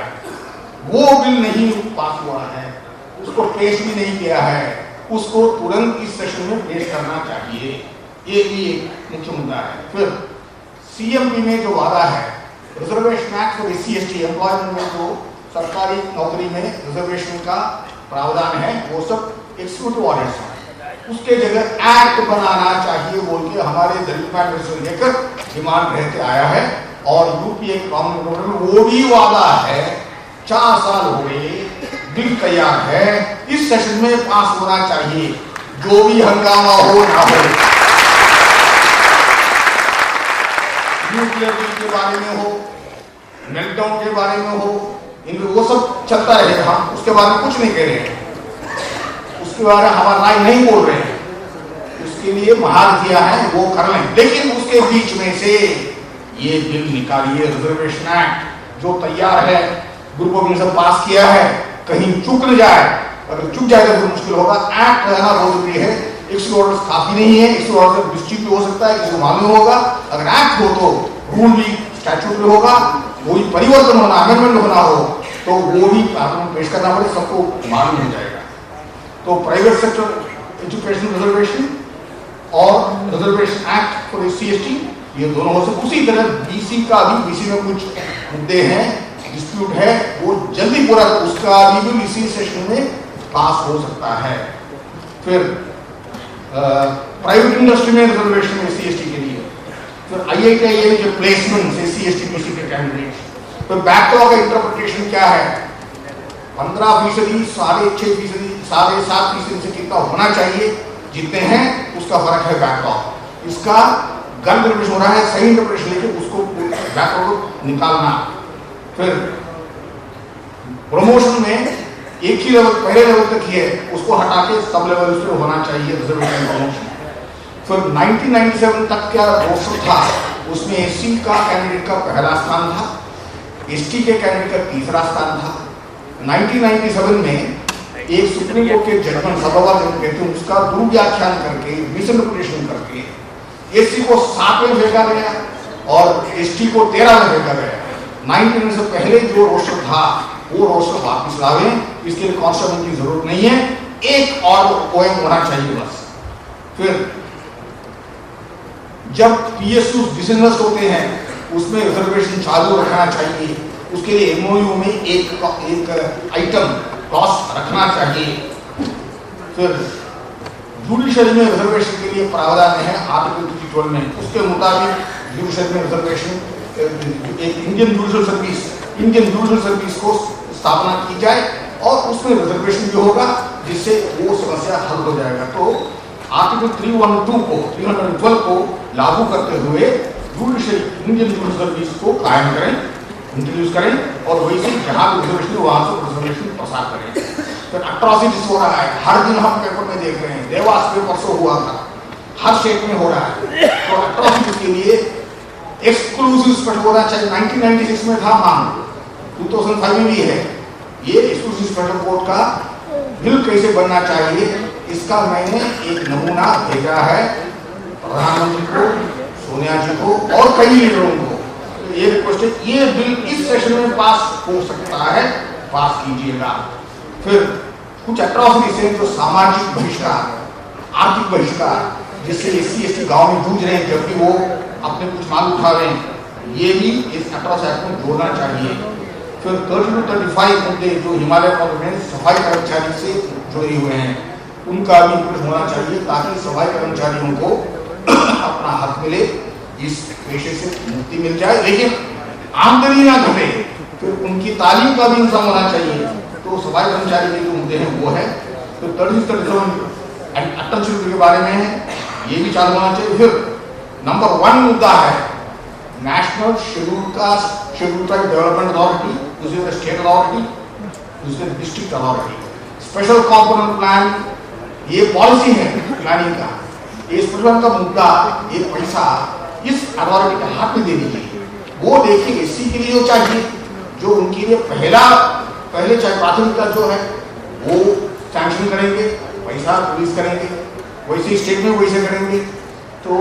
वो बिल नहीं पास हुआ है, उसको पेश भी नहीं किया है, उसको तुरंत इस सेशन में पेश करना चाहिए। ये भी एक मुख्य मुद्दा है। फिर CMP में जो वादा है, reservation act for SC ST employment में जो सरकारी नौकरी में रिजर्वेशन का प्रावधान है, वो सब एक्सिक्यूटिव ऑर्डर्स हैं। उसके जगह एक्ट बनाना चाहिए बोल के हमारे दलित पार्टी से लेकर डिमांड रहते आया है, और यूपीए कॉमन प्रोग्राम में वो भी वादा है। 4 साल हो गए, बिल तैयार है, इस सेशन में पास होना चाहिए, जो भी हंगामा हो ना हो। न्यूक्लियर बिल के बारे में हो, मेल्टडाउन के बारे में हो, इनमें वो सब चलता रहेगा, हम उसके बारे में कुछ नहीं कह रहे हैं, उसके बारे में हमारा राय नहीं बोल रहे हैं, उसके लिए महार किया है वो कर लें। लेकिन उसके बीच में से ये बिल निकालिए, रिजर्वेशन एक्ट जो तैयार है, ग्रुप ऑफ मिनिस्टर पास किया है, कहीं चूक न जाए, अगर चूक जाएगा तो मुश्किल होगा। एक्ट रहना बहुत जरूरी है, 100 ऑर्डर्स काफी नहीं है, 100 ऑर्डर डिस्ट्रिक्ट भी हो सकता है, किसी को मालूम होगा। अगर एक्ट हो तो रूल भी स्टैट्यूट में होगा, कोई परिवर्तन होना, अमेंडमेंट होना हो तो वो भी पार्लियामेंट पेश करना पड़े, सबको मालूम हो जाएगा। तो प्राइवेट सेक्टर एजुकेशन रिजर्वेशन और reservation act for SC ST ये दोनों हो सकते। उसी तरह BC का भी, BC में कुछ मुद्दे हैं, डिस्प्यूट है, वो जल्दी पूरा, उसका भी बिल इसी सेशन में पास हो सकता है। फिर प्राइवेट इंडस्ट्री में रिजर्वेशन SC ST के लिए, फिर IIT जो प्लेसमेंट SC ST BC के कैंडिडेट, तो बैकलॉग का इंटरप्रिटेशन क्या है, 15%, 6.5%, 7.5% से कितना होना चाहिए, जितने हैं उसका फर्क है बैकलॉग। इसका गलत इंटरप्रिटेशन हो रहा है, सही इंटरप्रिटेशन लेके उसको बैकलॉग को निकालना। फिर प्रमोशन में एक ही लेवल, पहले लेवल तक ही है, उसको हटा के सब लेवल पे होना चाहिए रिजर्वेशन प्रमोशन। फिर 1997 तक क्या रोस्टर था, उसमें SC का कैंडिडेट का पहला स्थान था, ST के कैंडिडेट का तीसरा स्थान था। 1997 में एक सुप्रीम कोर्ट के जजमेंट सभावाद कहते हैं, उसका दुर्व्याख्यान करके, मिसइंटरप्रिटेशन करके SC को 7 में फेंका गया और ST को 13 में फेंका गया। 19 से पहले जो रोस्टर था वो रोस्टर वापस लावे, इसके लिए कॉन्स्टिट्यूशन की जरूरत नहीं है, एक और OM होना चाहिए बस। फिर जब PSU डिसीजन होते हैं उसमें रिजर्वेशन चालू रखना चाहिए, उसके लिए MOU में एक आइटम कॉस्ट रखना चाहिए। फिर जुडिशरी में रिजर्वेशन के लिए प्रावधान है आर्टिकल 312 में, उसके मुताबिक जुडिशरी में रिजर्वेशन एक इंडियन जुडिशल सर्विस को स्थापना की जाए और उसमें रिजर्वेशन भी होगा जिससे वो समस्या हल हो जाएगा। तो आर्टिकल 312 को लागू करते हुए जुडिशरी इंडियन जुडिशल सर्विस को कायम करें, इंट्रोड्यूस करें और वही से जहां रिजर्वेशन वहां से रिजर्वेशन प्रसार करें। तो अट्रॉसिटीज हो रहा है, हर दिन हम पेपर में देख रहे हैं, देवास में परसों हुआ था, हर स्टेट में हो रहा है। तो अट्रॉसिटीज के लिए एक्सक्लूसिव स्पेशल होना चाहिए। 1996 में था मांग, 2005 में भी है। ये एक्सक्लूसिव स्पेशल कोर्ट का बिल कैसे बनना चाहिए इसका मैंने एक नमूना भेजा है प्रधानमंत्री को, सोनिया जी को और कई लीडरों को। तो ये रिक्वेस्ट है, ये बिल इस सेशन में पास हो सकता है, पास कीजिएगा। फिर कुछ अट्रॉसिटीज हैं जो सामाजिक बहिष्कार, आर्थिक बहिष्कार, जिससे SC/ST गांव में जूझ रहे हैं जबकि वो अपने कुछ मांग उठा रहे हैं, ये भी इस अट्रॉसिटी एक्ट में जोड़ना चाहिए। फिर 30 to 35 मुद्दे जो हिमालय कॉन्फ्रेंस सफाई कर्मचारी से जुड़े हुए हैं उनका भी इंक्लूड होना चाहिए ताकि सफाई कर्मचारियों को अपना हक मिले, इस पेशे से मुक्ति मिल जाए, लेकिन आमदनी ना घटे। फिर उनकी तालीम का भी इंतजाम होना चाहिए। तो सफाई कर्मचारी के जो मुद्दे हैं वो है। तो 37 अटल शुल्क के बारे में है, ये भी चालू होना चाहिए। फिर नंबर 1 मुद्दा है national schedule tribe development authority, दूसरे स्टेट अथॉरिटी, दूसरे district authority. Special component plan ये पॉलिसी है प्लानिंग का, ये स्पेशल का मुद्दा, ये पैसा इस अथॉरिटी के हाथ में दे दीजिए। वो देखिए SC के लिए चाहिए जो उनके लिए पहले चाहे प्राथमिकता जो है वो सैंक्शन करेंगे, पैसा रिलीज करेंगे, वैसे स्टेट में वैसे करेंगे। तो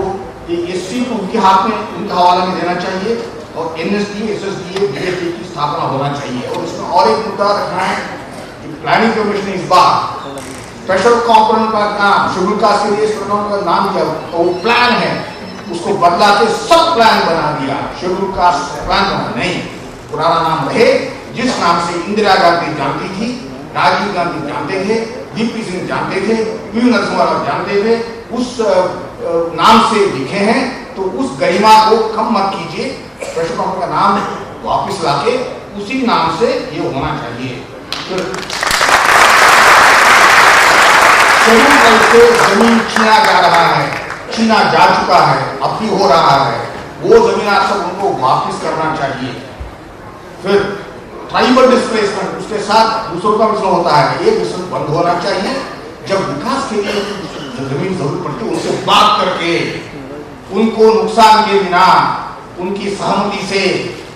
ये SC को उनके हाथ में, उनका हवाला में देना चाहिए और NSD, SSDA, BSD की स्थापना होना चाहिए। और इसमें और एक मुद्दा रखना है कि प्लानिंग कमीशन इस बार स्पेशल कॉम्पोनेंट का नाम शेड्यूल कास्ट के लिए का नाम क्या तो वो प्लान है, उसको बदला के सब प्लान बना दिया, शेड्यूल कास्ट प्लान बना नहीं, पुराना नाम रहे जिस नाम से इंदिरा गांधी जानती थी, राजीव गांधी जानते थे, VP सिंह जानते थे, PV नरसिम्हा राव जानते थे, उस नाम से लिखे हैं। तो उस गरिमा को कम मत कीजिए, स्पेशल कॉम्पोनेंट का नाम वापस लाके उसी नाम से ये होना चाहिए। से जमीन छीना जा रहा है, छीना जा चुका है, अब भी हो रहा है, वो जमीन सब उनको वापस करना चाहिए। फिर ट्राइबल डिस्प्लेसमेंट, उसके साथ दूसरों का मिश्रण होता है, ये मिश्रण बंद होना चाहिए। जब विकास के लिए जमीन जरूरत पड़ती है उनसे बात करके, उनको नुकसान के बिना, उनकी सहमति से,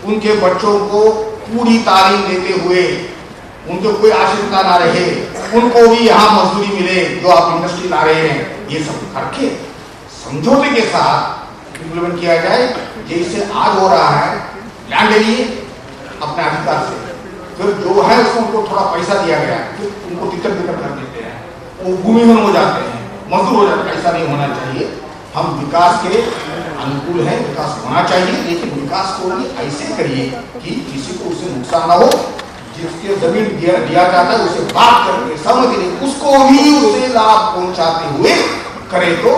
उनके बच्चों को पूरी तालीम देते हुए, उनको कोई आशंका ना रहे, उनको भी यहाँ मजदूरी मिले जो आप इंडस्ट्री ला रहे हैं, ये सब करके समझौते के साथ इम्प्लीमेंट किया जाए। जैसे आज हो रहा है, लैंड ले लिए अपने अधिकार से, फिर जो है उसको उनको थोड़ा पैसा दिया गया, फिर उनको दिक्कत कर देते हैं, वो भूमिहीन हो जाते हैं, मजदूर हो जाते हैं। ऐसा नहीं होना चाहिए। हम विकास के अनुकूल हैं, विकास होना चाहिए, लेकिन विकास को भी ऐसे करिए कि किसी को उससे नुकसान ना हो। जिसके जमीन दिया जाता है उसे बात करके समझ ले, उसको भी उसे लाभ पहुंचाते हुए करे तो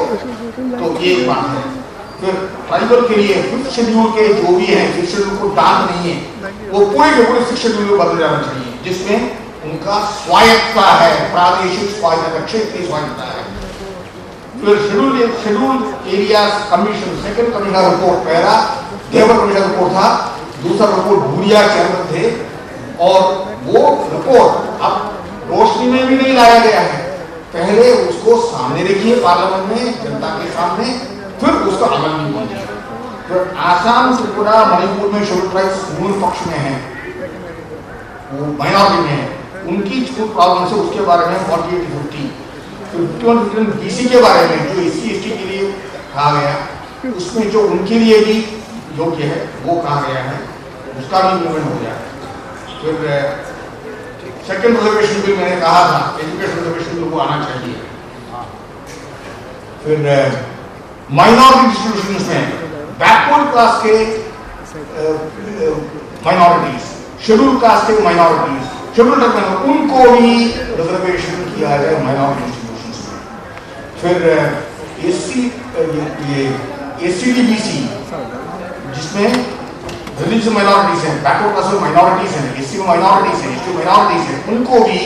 ये बात है। फिर ट्राइबल के लिए 5th शेड्यूल के जो भी है, 5th शेड्यूल को डांट नहीं है, वो पूरे के पूरे 6th शेड्यूल में बदल जाना चाहिए, जिसमें उनका स्वायत्तता है, प्रादेशिक स्वायत्तता, क्षेत्रीय स्वायत्तता है। फिर schedule area commission, second commission report, पहला देवर कमीशन रिपोर्ट था, दूसरा रिपोर्ट भूरिया के अंदर थे, और वो रिपोर्ट अब रोशनी में भी नहीं लाया गया है। पहले उसको सामने रखिए पार्लियामेंट में, जनता के सामने, फिर उसका अमल नहीं कीजिए। फिर आसाम, त्रिपुरा, मणिपुर में शेड्यूल ट्राइब्स मूल पक्ष में है, वो माइनॉरिटी में है, उनकी कुछ प्रॉब्लम से उसके बारे में 48-50, फिर BC के बारे में जो SC/ST के लिए कहा गया, उसमें जो उनके लिए भी योग्य है वो कहा गया है, उसका भी इम्प्लीमेंट हो गया। फिर सेकंड रिजर्वेशन बिल मैंने कहा था, एजुकेशन रिजर्वेशन बिल को आना चाहिए। फिर माइनॉरिटी इंस्टीट्यूशंस में बैकवर्ड क्लास के माइनॉरिटीज, शेड्यूल कास्ट के माइनॉरिटीज, शेड्यूल ट्राइब उनको भी रिजर्वेशन किया जाए माइनॉरिटी इंस्टीट्यूशंस में। फिर एससी-बीसी जिसमें रिलीजियस माइनॉरिटीज हैं, बैकवर्ड क्लास में माइनॉरिटीज हैं, एससी में माइनॉरिटीज हैं, एसटी माइनॉरिटीज हैं, उनको भी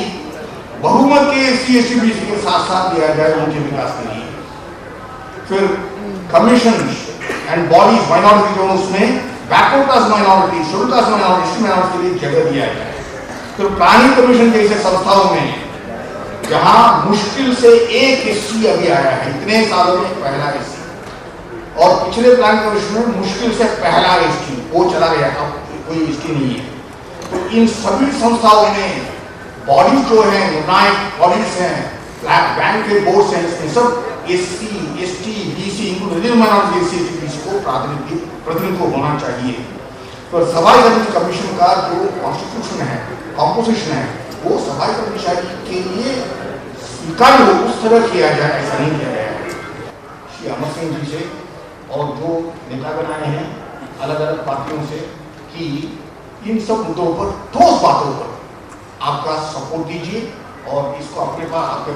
बहुमत के एससी-बीसी के साथ साथ दिया जाए उनके विकास के लिए। फिर कमीशन एंड बॉडीज माइनॉरिटी जो उसमें backward class minority, schedule caste minority के लिए जगह दिया जाए। फिर प्लानिंग कमीशन जैसे संस्थाओं में जहां मुश्किल से एक एससी अभी आया है, इतने सालों में पहला एससी, और पिछले प्लानिंग कमीशन में मुश्किल से पहला एसटी वो चला गया, अब कोई एसटी नहीं है। तो इन सभी संस्थाओं में बॉडीज जो है, निर्णायक बॉडीज हैं, बैंक के बोर्ड हैं, इसमें सब SC, ST, BC, religious minority को प्रतिनिधित्व होना चाहिए। तो सफाई कर्मचारी कमीशन का जो कॉन्स्टिट्यूशन है, कॉम्पोजिशन है, वो सफाई कर्मचारी के लिए स्वीकार हो उस तरह किया जाए, ऐसा नहीं किया गया है। श्री अमर सिंह जी से और जो नेतागण आए हैं अलग अलग पार्टियों से कि इन सब मुद्दों पर, ठोस बातों पर आपका सपोर्ट दीजिए और इसको आपके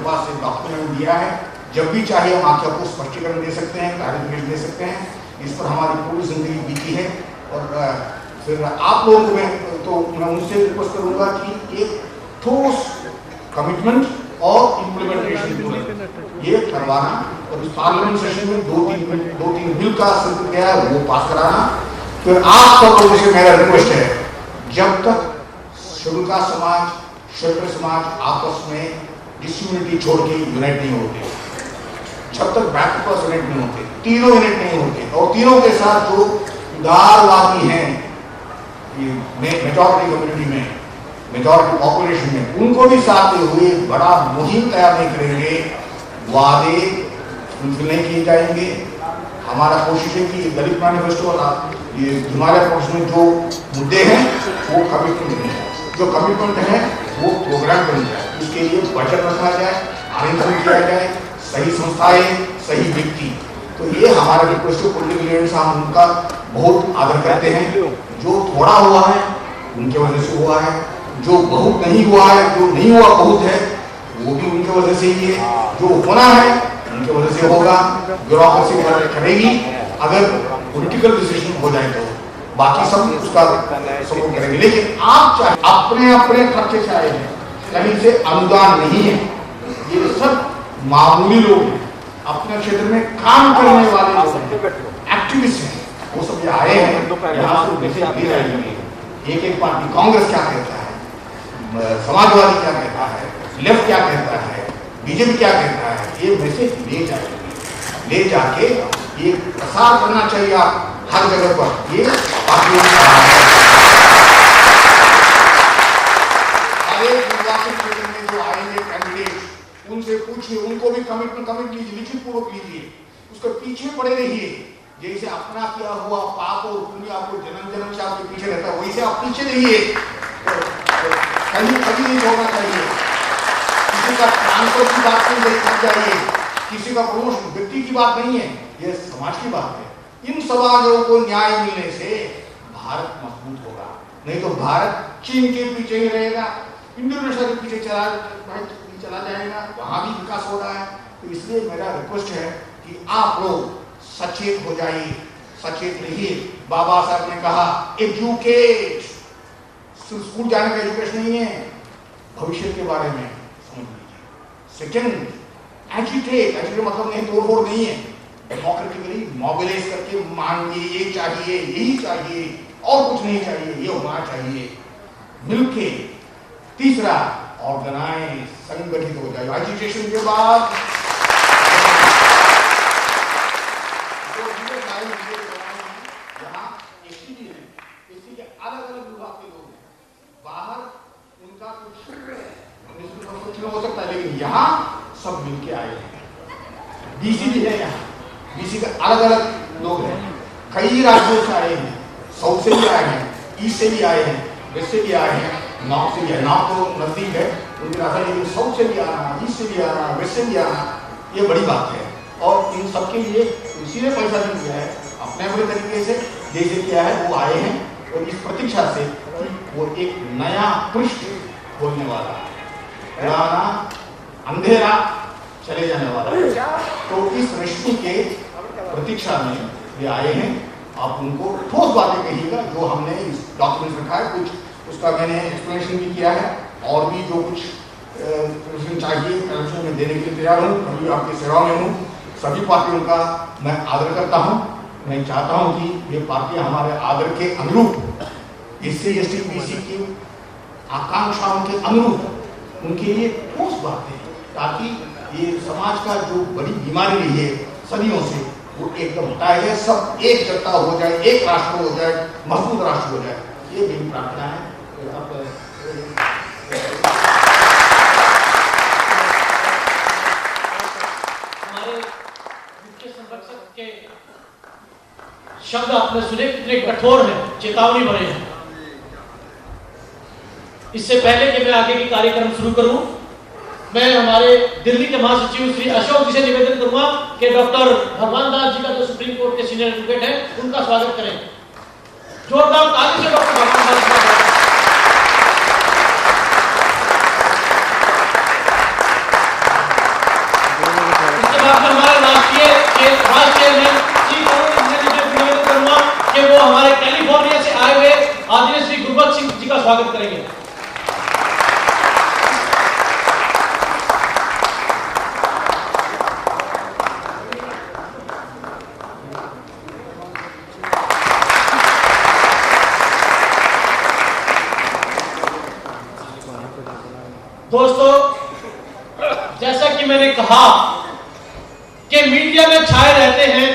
पास एक डॉक्यूमेंट दिया है, जब भी चाहे हम आपको स्पष्टीकरण दे सकते हैं, क्लैरिफिकेशन दे सकते हैं। इस पर हमारी पूरी जिंदगी बीती है और फिर आप लोगों को मैं उनसे रिक्वेस्ट करूंगा कि एक ठोस कमिटमेंट और इम्प्लीमेंटेशन ये करवाना और इस पार्लियामेंट सेशन में दो तीन बिल का संकल्प गया है वो पास कराना। फिर आप सब लोगों से मेरा रिक्वेस्ट है, जब तक शेड्यूल कास्ट समाज, क्षेत्रीय समाज आपस में डिसयूनिटी छोड़ के यूनाइट नहीं होते, जब तक बैकवर्ड क्लास यूनिट नहीं होते, तीनों यूनिट नहीं होते और तीनों के साथ जो उदारवादी हैं मेजॉरिटी कम्युनिटी में, मेजॉरिटी पॉपुलेशन में, उनको भी साथ हुए बड़ा मुहिम तैयार नहीं करेंगे, वादे फुलफिल नहीं किए जाएंगे। हमारा कोशिश है कि दलित मैनिफेस्टो और ये हिमालय प्रोजेक्ट में जो मुद्दे हैं वो कमिटमेंट नहीं है, जो कमिटमेंट है वो प्रोग्राम बन जाए, उसके लिए बजट रखा जाए, अरेंजमेंट किया जाए, सही संस्थाएं, सही व्यक्ति। तो ये हमारा रिक्वेस्ट है पॉलिटिकल लीडर्स, हम उनका बहुत आदर करते हैं। जो थोड़ा हुआ है उनके वजह से हुआ है, जो बहुत नहीं हुआ है, जो नहीं हुआ बहुत है, वो भी उनके वजह से ही है, जो होना है उनके वजह से होगा। ब्यूरोक्रेसी करेगी, अगर पॉलिटिकल डिसीजन हो जाए तो बाकी सब उसका सपोर्ट करेंगे। लेकिन आप चाहे अपने अपने खर्चे से आए हैं, कहीं से अनुदान नहीं है, ये सब मामूली लोग हैं, अपने क्षेत्र में काम करने वाले लोग हैं, एक्टिविस्ट हैं, वो सब ये आए हैं यहाँ से मैसेज दे रहे हैं। एक पार्टी कांग्रेस क्या कहता है, समाजवादी क्या कहता है, लेफ्ट क्या कहता है, बीजेपी क्या कहता है, ये मैसेज ले जाएंगे, ले जाके ये प्रसार करना चाहिए आप हर जगह पर। ये पार्टियों हर एक निर्वाचन क्षेत्र में जो आएंगे कैंडिडेट, उनसे पूछिए, उनको भी कमिट कीजिए, लिखित पूर्वक लीजिए, उसके पीछे पड़े रहिए। जैसे अपना किया हुआ पाप और पुण्य आपको जन्म जन्म से आपके पीछे रहता है, वैसे आप पीछे रहिए, कभी नहीं छोड़ना चाहिए। किसी का ट्रांसफर की बात नहीं चाहिए, किसी का प्रमोशन व्यक्ति की बात नहीं है, ये समाज की बात है। इन समाजों को न्याय मिलने से भारत मजबूत होगा, नहीं तो भारत चीन के पीछे ही रहेगा, इंडोनेशिया के पीछे चला जाएगा, वहां भी विकास हो रहा है। तो इसलिए मेरा रिक्वेस्ट है कि आप लोग सचेत हो जाइए, सचेत रहिए। बाबा साहब ने कहा एजुकेट, स्कूल जाने का एजुकेशन नहीं है, भविष्य के बारे में समझ लीजिए। सेकेंड, एजिटेट मतलब नहीं तोड़फोड़ नहीं है, डेमोक्रेटिकली मोबिलाइज करके मांगिए, ये चाहिए, यही चाहिए और कुछ नहीं चाहिए, ये होना चाहिए, मिलके। तीसरा, ऑर्गेनाइज, संगठित हो जाए। एजुकेशन के बाद हो सकता है, लेकिन यहाँ सब मिलके आए हैं। बीसी भी है, यहाँ बीसी के अलग अलग लोग हैं, कई राज्यों से आए हैं, साउथ से भी आए हैं, ईस्ट से भी आए हैं, वेस्ट से भी आए हैं, नॉर्थ से भी आए। नॉर्थ तो नजदीक है उनकी रास्ता, लेकिन साउथ से भी आना, ईस्ट से भी आना, वेस्ट से भी आना, ये बड़ी बात है। और इन सबके लिए किसी ने पैसा नहीं दिया है, अपने अपने तरीके से जैसे किया है वो आए हैं और इस प्रतीक्षा से वो एक नया पृष्ठ खोलने वाला है, पुराना अंधेरा चले जाने वाला है। तो इस रश्मि के प्रतीक्षा में ये आए हैं। आप उनको ठोस बातें कहिएगा जो हमने इस डॉक्यूमेंट रखा है, कुछ उसका मैंने एक्सप्लेनेशन भी किया है और भी जो कुछ चाहिए करप्शन में देने के लिए तैयार हूँ, अभी आपकी सेवा में हूँ। सभी पार्टियों का मैं आदर करता हूँ। मैं चाहता हूँ कि ये पार्टियां हमारे आदर के अनुरूप, SC ST BC की आकांक्षाओं के अनुरूप उनके लिए ठोस बातें, ताकि ये समाज का जो बड़ी बीमारी रही है सदियों से वो एकदम हटाया जाए, सब एक जगता हो जाए, एक राष्ट्र हो जाए, मजबूत राष्ट्र हो जाए। ये मेरी प्रार्थना है। हमारे मुख्य संरक्षक के शब्द आपने सुने, कितने कठोर हैं, चेतावनी भरे हैं। इससे पहले कि मैं आगे की कार्यक्रम शुरू करूं, मैं हमारे दिल्ली के महासचिव श्री अशोक जी से निवेदन करूंगा कि डॉक्टर भगवान दास जी का जो सुप्रीम कोर्ट के सीनियर एडवोकेट हैं, उनका स्वागत करें। जोरदार ताली से डॉक्टर भगवान दास जी का। इसके बाद में हमारे राष्ट्रीय चेयरमैन श्री निवेदन करूंगा कि वो हमारे कैलिफोर्निया से आए हुए आदरणीय श्री गुरबख्श सिंह जी का स्वागत करेंगे। दोस्तों, जैसा कि मैंने कहा कि मीडिया में छाए रहते हैं,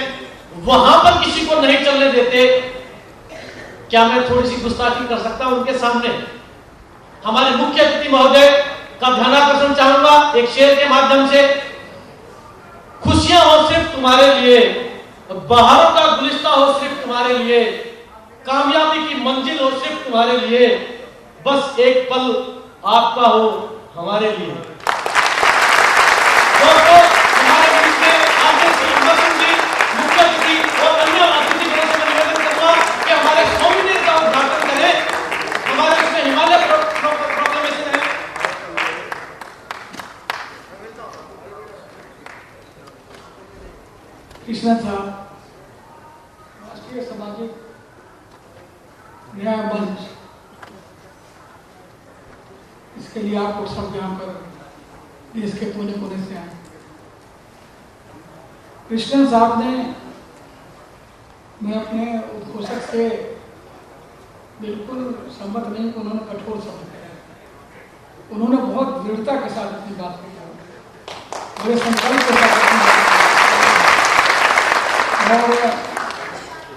वहां पर किसी को नहीं चलने देते। क्या मैं थोड़ी सी गुस्ताखी कर सकता हूं उनके सामने? हमारे मुख्य अतिथि महोदय का ध्यानाकर्षण चाहूंगा एक शेर के माध्यम से। खुशियां हो सिर्फ तुम्हारे लिए, बहारों का गुलिस्ता हो सिर्फ तुम्हारे लिए, कामयाबी की मंजिल हो सिर्फ तुम्हारे लिए, बस एक पल आपका हो हमारे लिए। दोस्तों, हमारे बीच में आगे श्री मसूद जी मुख्य अतिथि और अन्य अतिथिगणों से निवेदन करूंगा कि हमारे सोमनाथ का उद्घाटन करें। हमारे इसमें हिमालय प्रोक्लेमेशन है। कृष्णा साहब, राष्ट्रीय सामाजिक न्याय मंच, इसके लिए आप लोग सब यहाँ पर देश के कोने कोने से आए। कृष्णन साहब ने, मैं अपने उद्घोषक से बिल्कुल सहमत नहीं कि उन्होंने कठोर शब्द कहा। उन्होंने बहुत दृढ़ता के साथ अपनी बात कही, बड़े संकल्प के साथ अपनी बात कही और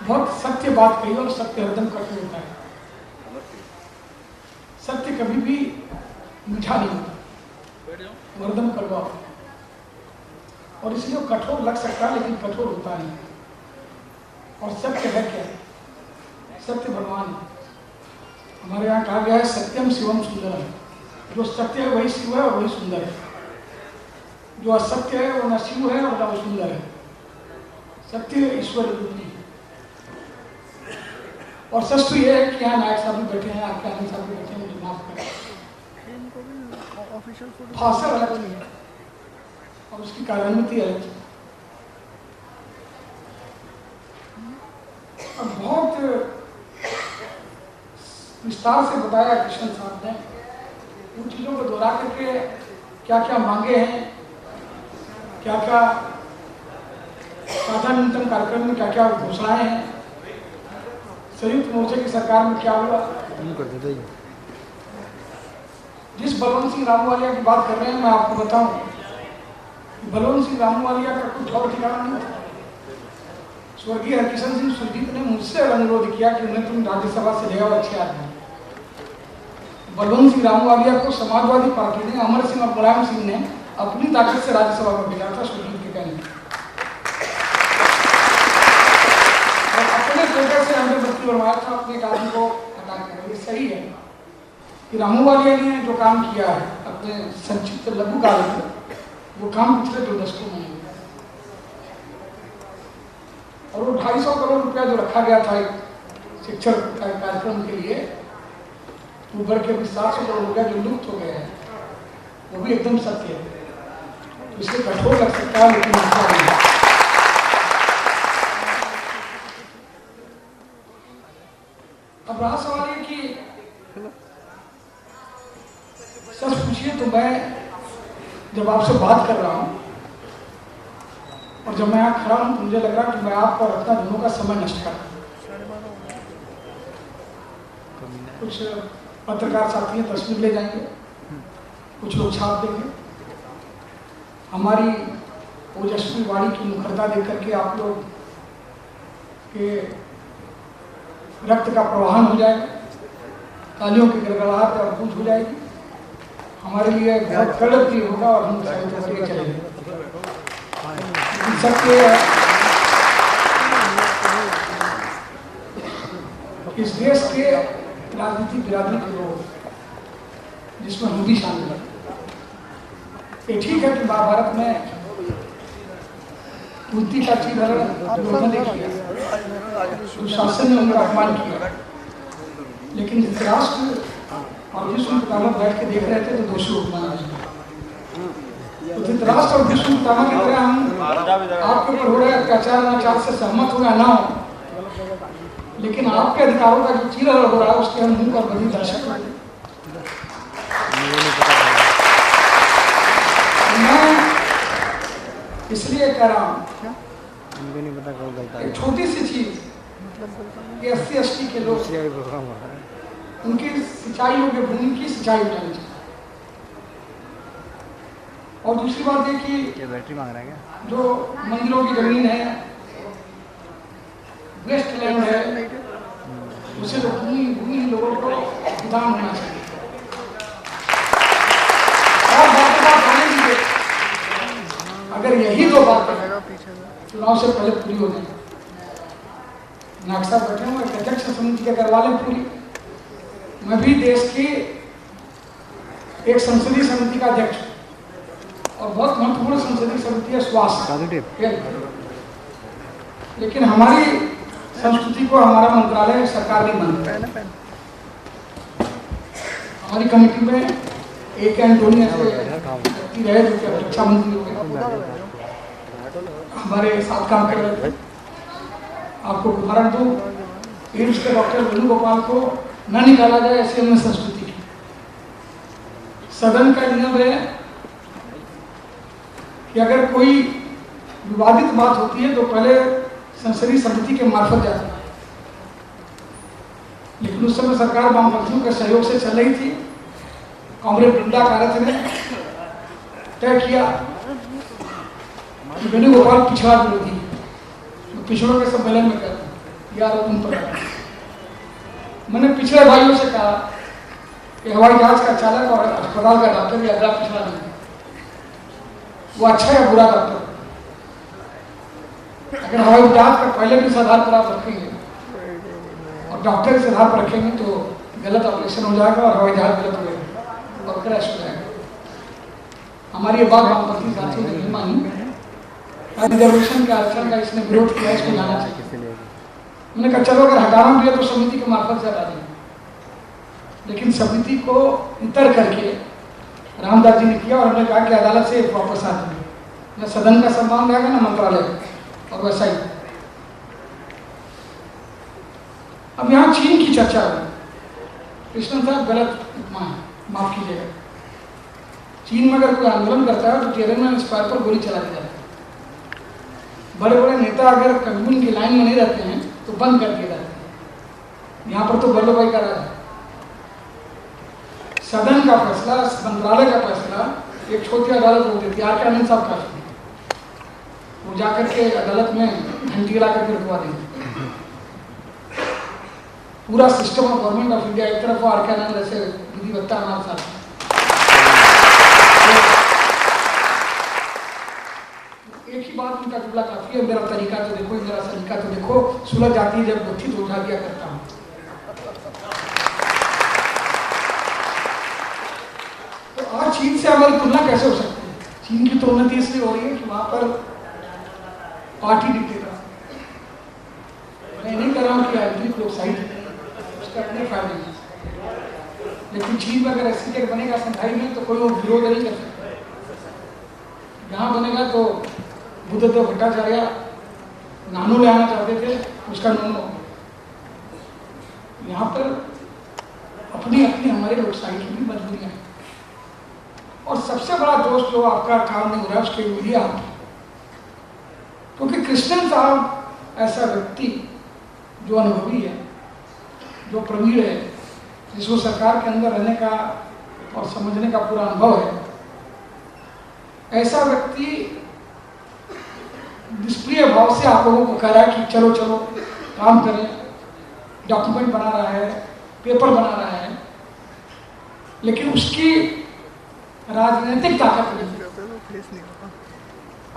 बहुत सत्य बात कही। और सत्य हरदम कठोर होता है, सत्य कभी भी मीठा नहीं होता, हरदम कड़वा होता है। और इसलिए कठोर लग सकता है लेकिन कठोर होता नहीं। और सत्य है क्या? सत्य भगवान है। हमारे यहाँ कहा गया है सत्यम शिवम सुंदरम। जो सत्य है वही शिव है और वही सुंदर है। जो असत्य है वो न शिव है और न वो सुंदर है। सत्य ईश्वर रूपी है। और सच तो यह है कि यहाँ नायक साहब भी बैठे हैं, आपके आनंद साहब भी बैठे हैं, मुझे माफ करें। भाषा अलग नहीं है और उसकी कार्यान्विति अलग है। और बहुत विस्तार से बताया कृष्ण साहब ने उन चीज़ों को दोहरा करके, क्या क्या मांगे हैं, क्या क्या साझा न्यूनतम कार्यक्रम में क्या क्या घोषणाएं हैं, संयुक्त मोर्चे की सरकार में क्या हुआ। जिस बलवंत सिंह रामूवालिया की बात कर रहे हैं, मैं आपको बताऊं, बलवंत सिंह रामूवालिया का कुछ और ठिकाना नहीं था। स्वर्गीय हरकिशन सिंह सुरजीत ने मुझसे अनुरोध किया कि उन्हें तुम राज्यसभा से ले आओ, अच्छे आदमी। बलवंत सिंह रामूवालिया को समाजवादी पार्टी ने, अमर सिंह और मुलायम सिंह ने अपनी ताकत से राज्यसभा में भेजा था सुरजीत के कहने। अपने कोटे से हमने बत्ती बनवाया था, अपने एक आदमी को हटा कर। ये सही है कि रामूवालिया ने जो काम किया है अपने संक्षिप्त लघु काल में, वो काम पिछले 2 दशकों में। रखा गया था एक शिक्षण कार्यक्रम के लिए, ऊपर के भी 700 करोड़ रुपया जो लुप्त हो गए हैं, वो भी एकदम सत्य है। तो इससे कठोर लग सकता है, लेकिन नहीं। अब रहा सवाल ये कि सच पूछिए तो मैं जब आपसे बात कर रहा हूं और जब मैं यहाँ खड़ा हूं तो मुझे लग रहा है कि मैं आप और अपना दोनों का समय नष्ट कर रहा हूं। कुछ पत्रकार साथी तस्वीर ले जाएंगे, कुछ लोग छाप देंगे, हमारी ओजस्वी वाणी की मुखरता देख करके आप लोग के रक्त का प्रवाहन हो जाएगा, तालियों की गड़गड़ाहट और गूंज हो जाएगी। हमारे लिए बहुत गलत भी होगा और हम चलेंगे। सत्य है इस देश के राजनीतिक बिरादरी के लोग, जिसमें हम भी शामिल हैं, ये ठीक है कि महाभारत में कुंती का चीरहरण दुर्योधन ने किया, दुशासन ने उनका अपमान किया, लेकिन धृतराष्ट्र और भीष्म पितामह बैठ के देख रहे थे तो दोषी उपमाना तो धृतराष्ट्र और भीष्म पितामह की तरह हम आपके ऊपर हो रहे अत्याचार अनाचार से सहमत हो या ना हो, लेकिन आपके अधिकारों का जो चीरहरण हो रहा है उसके हम मुंह पर बनी दर्शक हैं। मैं इसलिए कह रहा हूँ एक छोटी सी चीज, ये 80-80 के लोग उनकी सिंचाई योग्य भूमि की सिंचाई हो जानी चाहिए। और दूसरी बात है कि बैटरी मांग रहा है क्या, जो मंदिरों की जमीन है, वेस्ट लैंड है, उसे तो भूमि लोगों को दान होना चाहिए। और बात होने दीजिए, अगर यही दो बातें चुनाव से पहले पूरी हो जाए, नागसा बैठे हुए अध्यक्ष समिति के करवा लें पूरी। मैं भी देश की एक संसदीय समिति का अध्यक्ष और बहुत महत्वपूर्ण संसदीय समिति है स्वास्थ्य, लेकिन हमारी संस्कृति को हमारा मंत्रालय सरकार नहीं मानता। हमारी कमेटी में एक एंटोनी ऐसे व्यक्ति रहे जो कि रक्षा मंत्री हो गए, हमारे साथ काम कर रहे थे। आपको उदाहरण दूं, एम्स के डॉक्टर वेणुगोपाल को न निकाला जाए, ऐसी हमने संस्कृति की। सदन का नियम है कि अगर कोई विवादित बात होती है तो पहले संसदीय समिति के मार्फत जाता है, लेकिन उस समय सरकार वामपंथियों के सहयोग से चल रही थी। कांग्रेस वृंदा कारत ने तय किया कि वेणुगोपाल पिछड़ा विरोधी, तो पिछड़ों के सम्मेलन में कहते यार उन पर मैंने पिछड़े भाइयों से कहा कि हवाई जहाज का चालक और अस्पताल का डॉक्टर भी अगला पिछड़ा नहीं, वो अच्छा या बुरा डॉक्टर। अगर हवाई जहाज का पहले भी इस आधार पर आप रखेंगे और डॉक्टर इस आधार पर रखेंगे तो गलत ऑपरेशन हो जाएगा और हवाई जहाज गलत हो जाएगा और क्रैश हो जाएगा। हमारी ये बात वामपंथी साथियों ने नहीं मानी, रिजर्वेशन के आरक्षण का इसने विरोध किया, इसको लाना चाहिए। मैंने कहा चलो अगर हटाना भी है तो समिति के मार्फत से हटा देंगे, लेकिन समिति को इंतर करके रामदास जी ने किया और हमने कहा कि अदालत से वापस आ जाए, न सदन का सम्मान रहेगा न मंत्रालय, और वैसा ही। अब यहाँ चीन की चर्चा हुई, कृष्णन साहब गलत उपमा है, माफ कीजिएगा। चीन में अगर कोई आंदोलन करता है तो टिएनएनमेन स्क्वायर पर गोली चला दी जाती है। बड़े बड़े नेता अगर कानून की लाइन में नहीं रहते हैं तो बंद कर दिए जाते हैं। यहाँ पर तो वल्लभ भाई का राज है। सदन का फैसला, मंत्रालय का फैसला एक छोटी अदालत हो देती है, आर.के. आनंद साहब का, वो जाकर के अदालत में घंटी ला करके रुकवा देंगे। पूरा system of government of India एक तरफ, आर.के. आनंद ऐसे विधिवक्ता हमारे साथ। एक ही बात उनका जुमला काफी है, मेरा तरीका तो देखो, मेरा सलीका तो देखो, सुलझ जाती है जब गुत्थी तो उठा दिया करता हूँ। तो आज चीन से हमारी तुलना कैसे हो सकती है? चीन की तो उन्नति इसलिए हो रही है कि वहां पर पार्टी डिक्टेटर, मैं नहीं कर तरह की आंतरिक लोकशाही है, उसके अपने फायदे हैं, लेकिन चीन में अगर ऐसी बनेगा संघाई में तो कोई वो विरोध नहीं कर सकता। यहाँ बनेगा तो बुद्धदेव भट्टाचार्य नानू ले आना चाहते थे, उसका नोनो। यहाँ पर अपनी अपनी हमारी लोकशाही की भी मजबूरियां हैं। और सबसे बड़ा दोष जो आपका काम नहीं हो रहा है उसके मीडिया, क्योंकि कृष्णन साहब ऐसा व्यक्ति जो अनुभवी है, जो प्रवीण है, जिसको सरकार के अंदर रहने का और समझने का पूरा अनुभव है, ऐसा व्यक्ति निष्क्रिय भाव से आप लोगों को कह रहा है कि चलो चलो काम करें, डॉक्यूमेंट बना रहा है, पेपर बना रहा है, लेकिन उसकी राजनीतिक ताकत नहीं।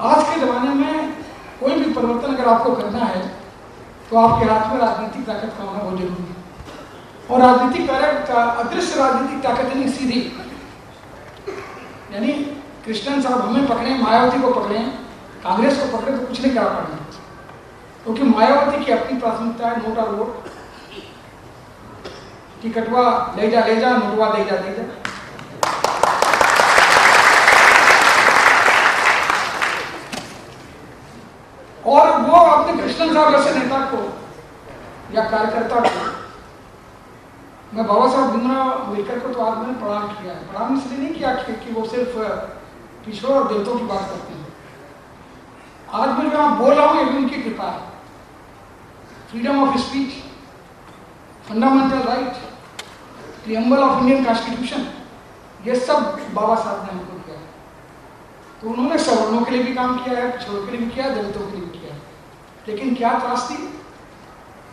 आज के जमाने में कोई भी परिवर्तन अगर आपको करना है तो आपके हाथ में राजनीतिक ताकत का होना बहुत जरूरी है। और राजनीतिक ताकत, अदृश्य राजनीतिक ताकत नहीं, सीधी, यानी कृष्णन साहब हमें पकड़े, मायावती को पकड़े, कांग्रेस को पकड़े तो कुछ नहीं करा पाएंगे, क्योंकि मायावती की अपनी प्राथमिकता है नोट और वोट, टिकटवा ले जा, नोटवा ले जा। और वो अपने कृष्णन साहब जैसे नेता को या कार्यकर्ता को, मैं बाबा साहब भीमराव अम्बेडकर को तो आज मैंने प्रणाम किया है, प्रणाम इसलिए नहीं किया कि वो सिर्फ पिछड़ों और दलितों की बात करते हैं। आज मैं जो आप बोल रहा हूँ ये भी उनकी कृपा है। Freedom of speech, fundamental right, preamble of Indian constitution, ये सब बाबा साहब ने हमको किया है। तो उन्होंने सवर्णों के लिए भी काम किया है, पिछड़ों के लिए भी किया है, दलितों के लिए भी किया है। लेकिन क्या त्रासदी,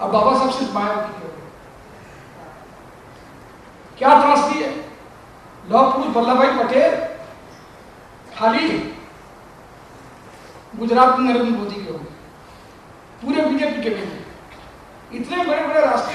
अब बाबा साहब सिर्फ मायावती के हो गए। क्या त्रासदी है, लौह पुरुष वल्लभ भाई पटेल खाली गुजरात में नरेंद्र मोदी के हो गए, पूरे बीजेपी के भी इतने बड़े बड़े राष्ट्र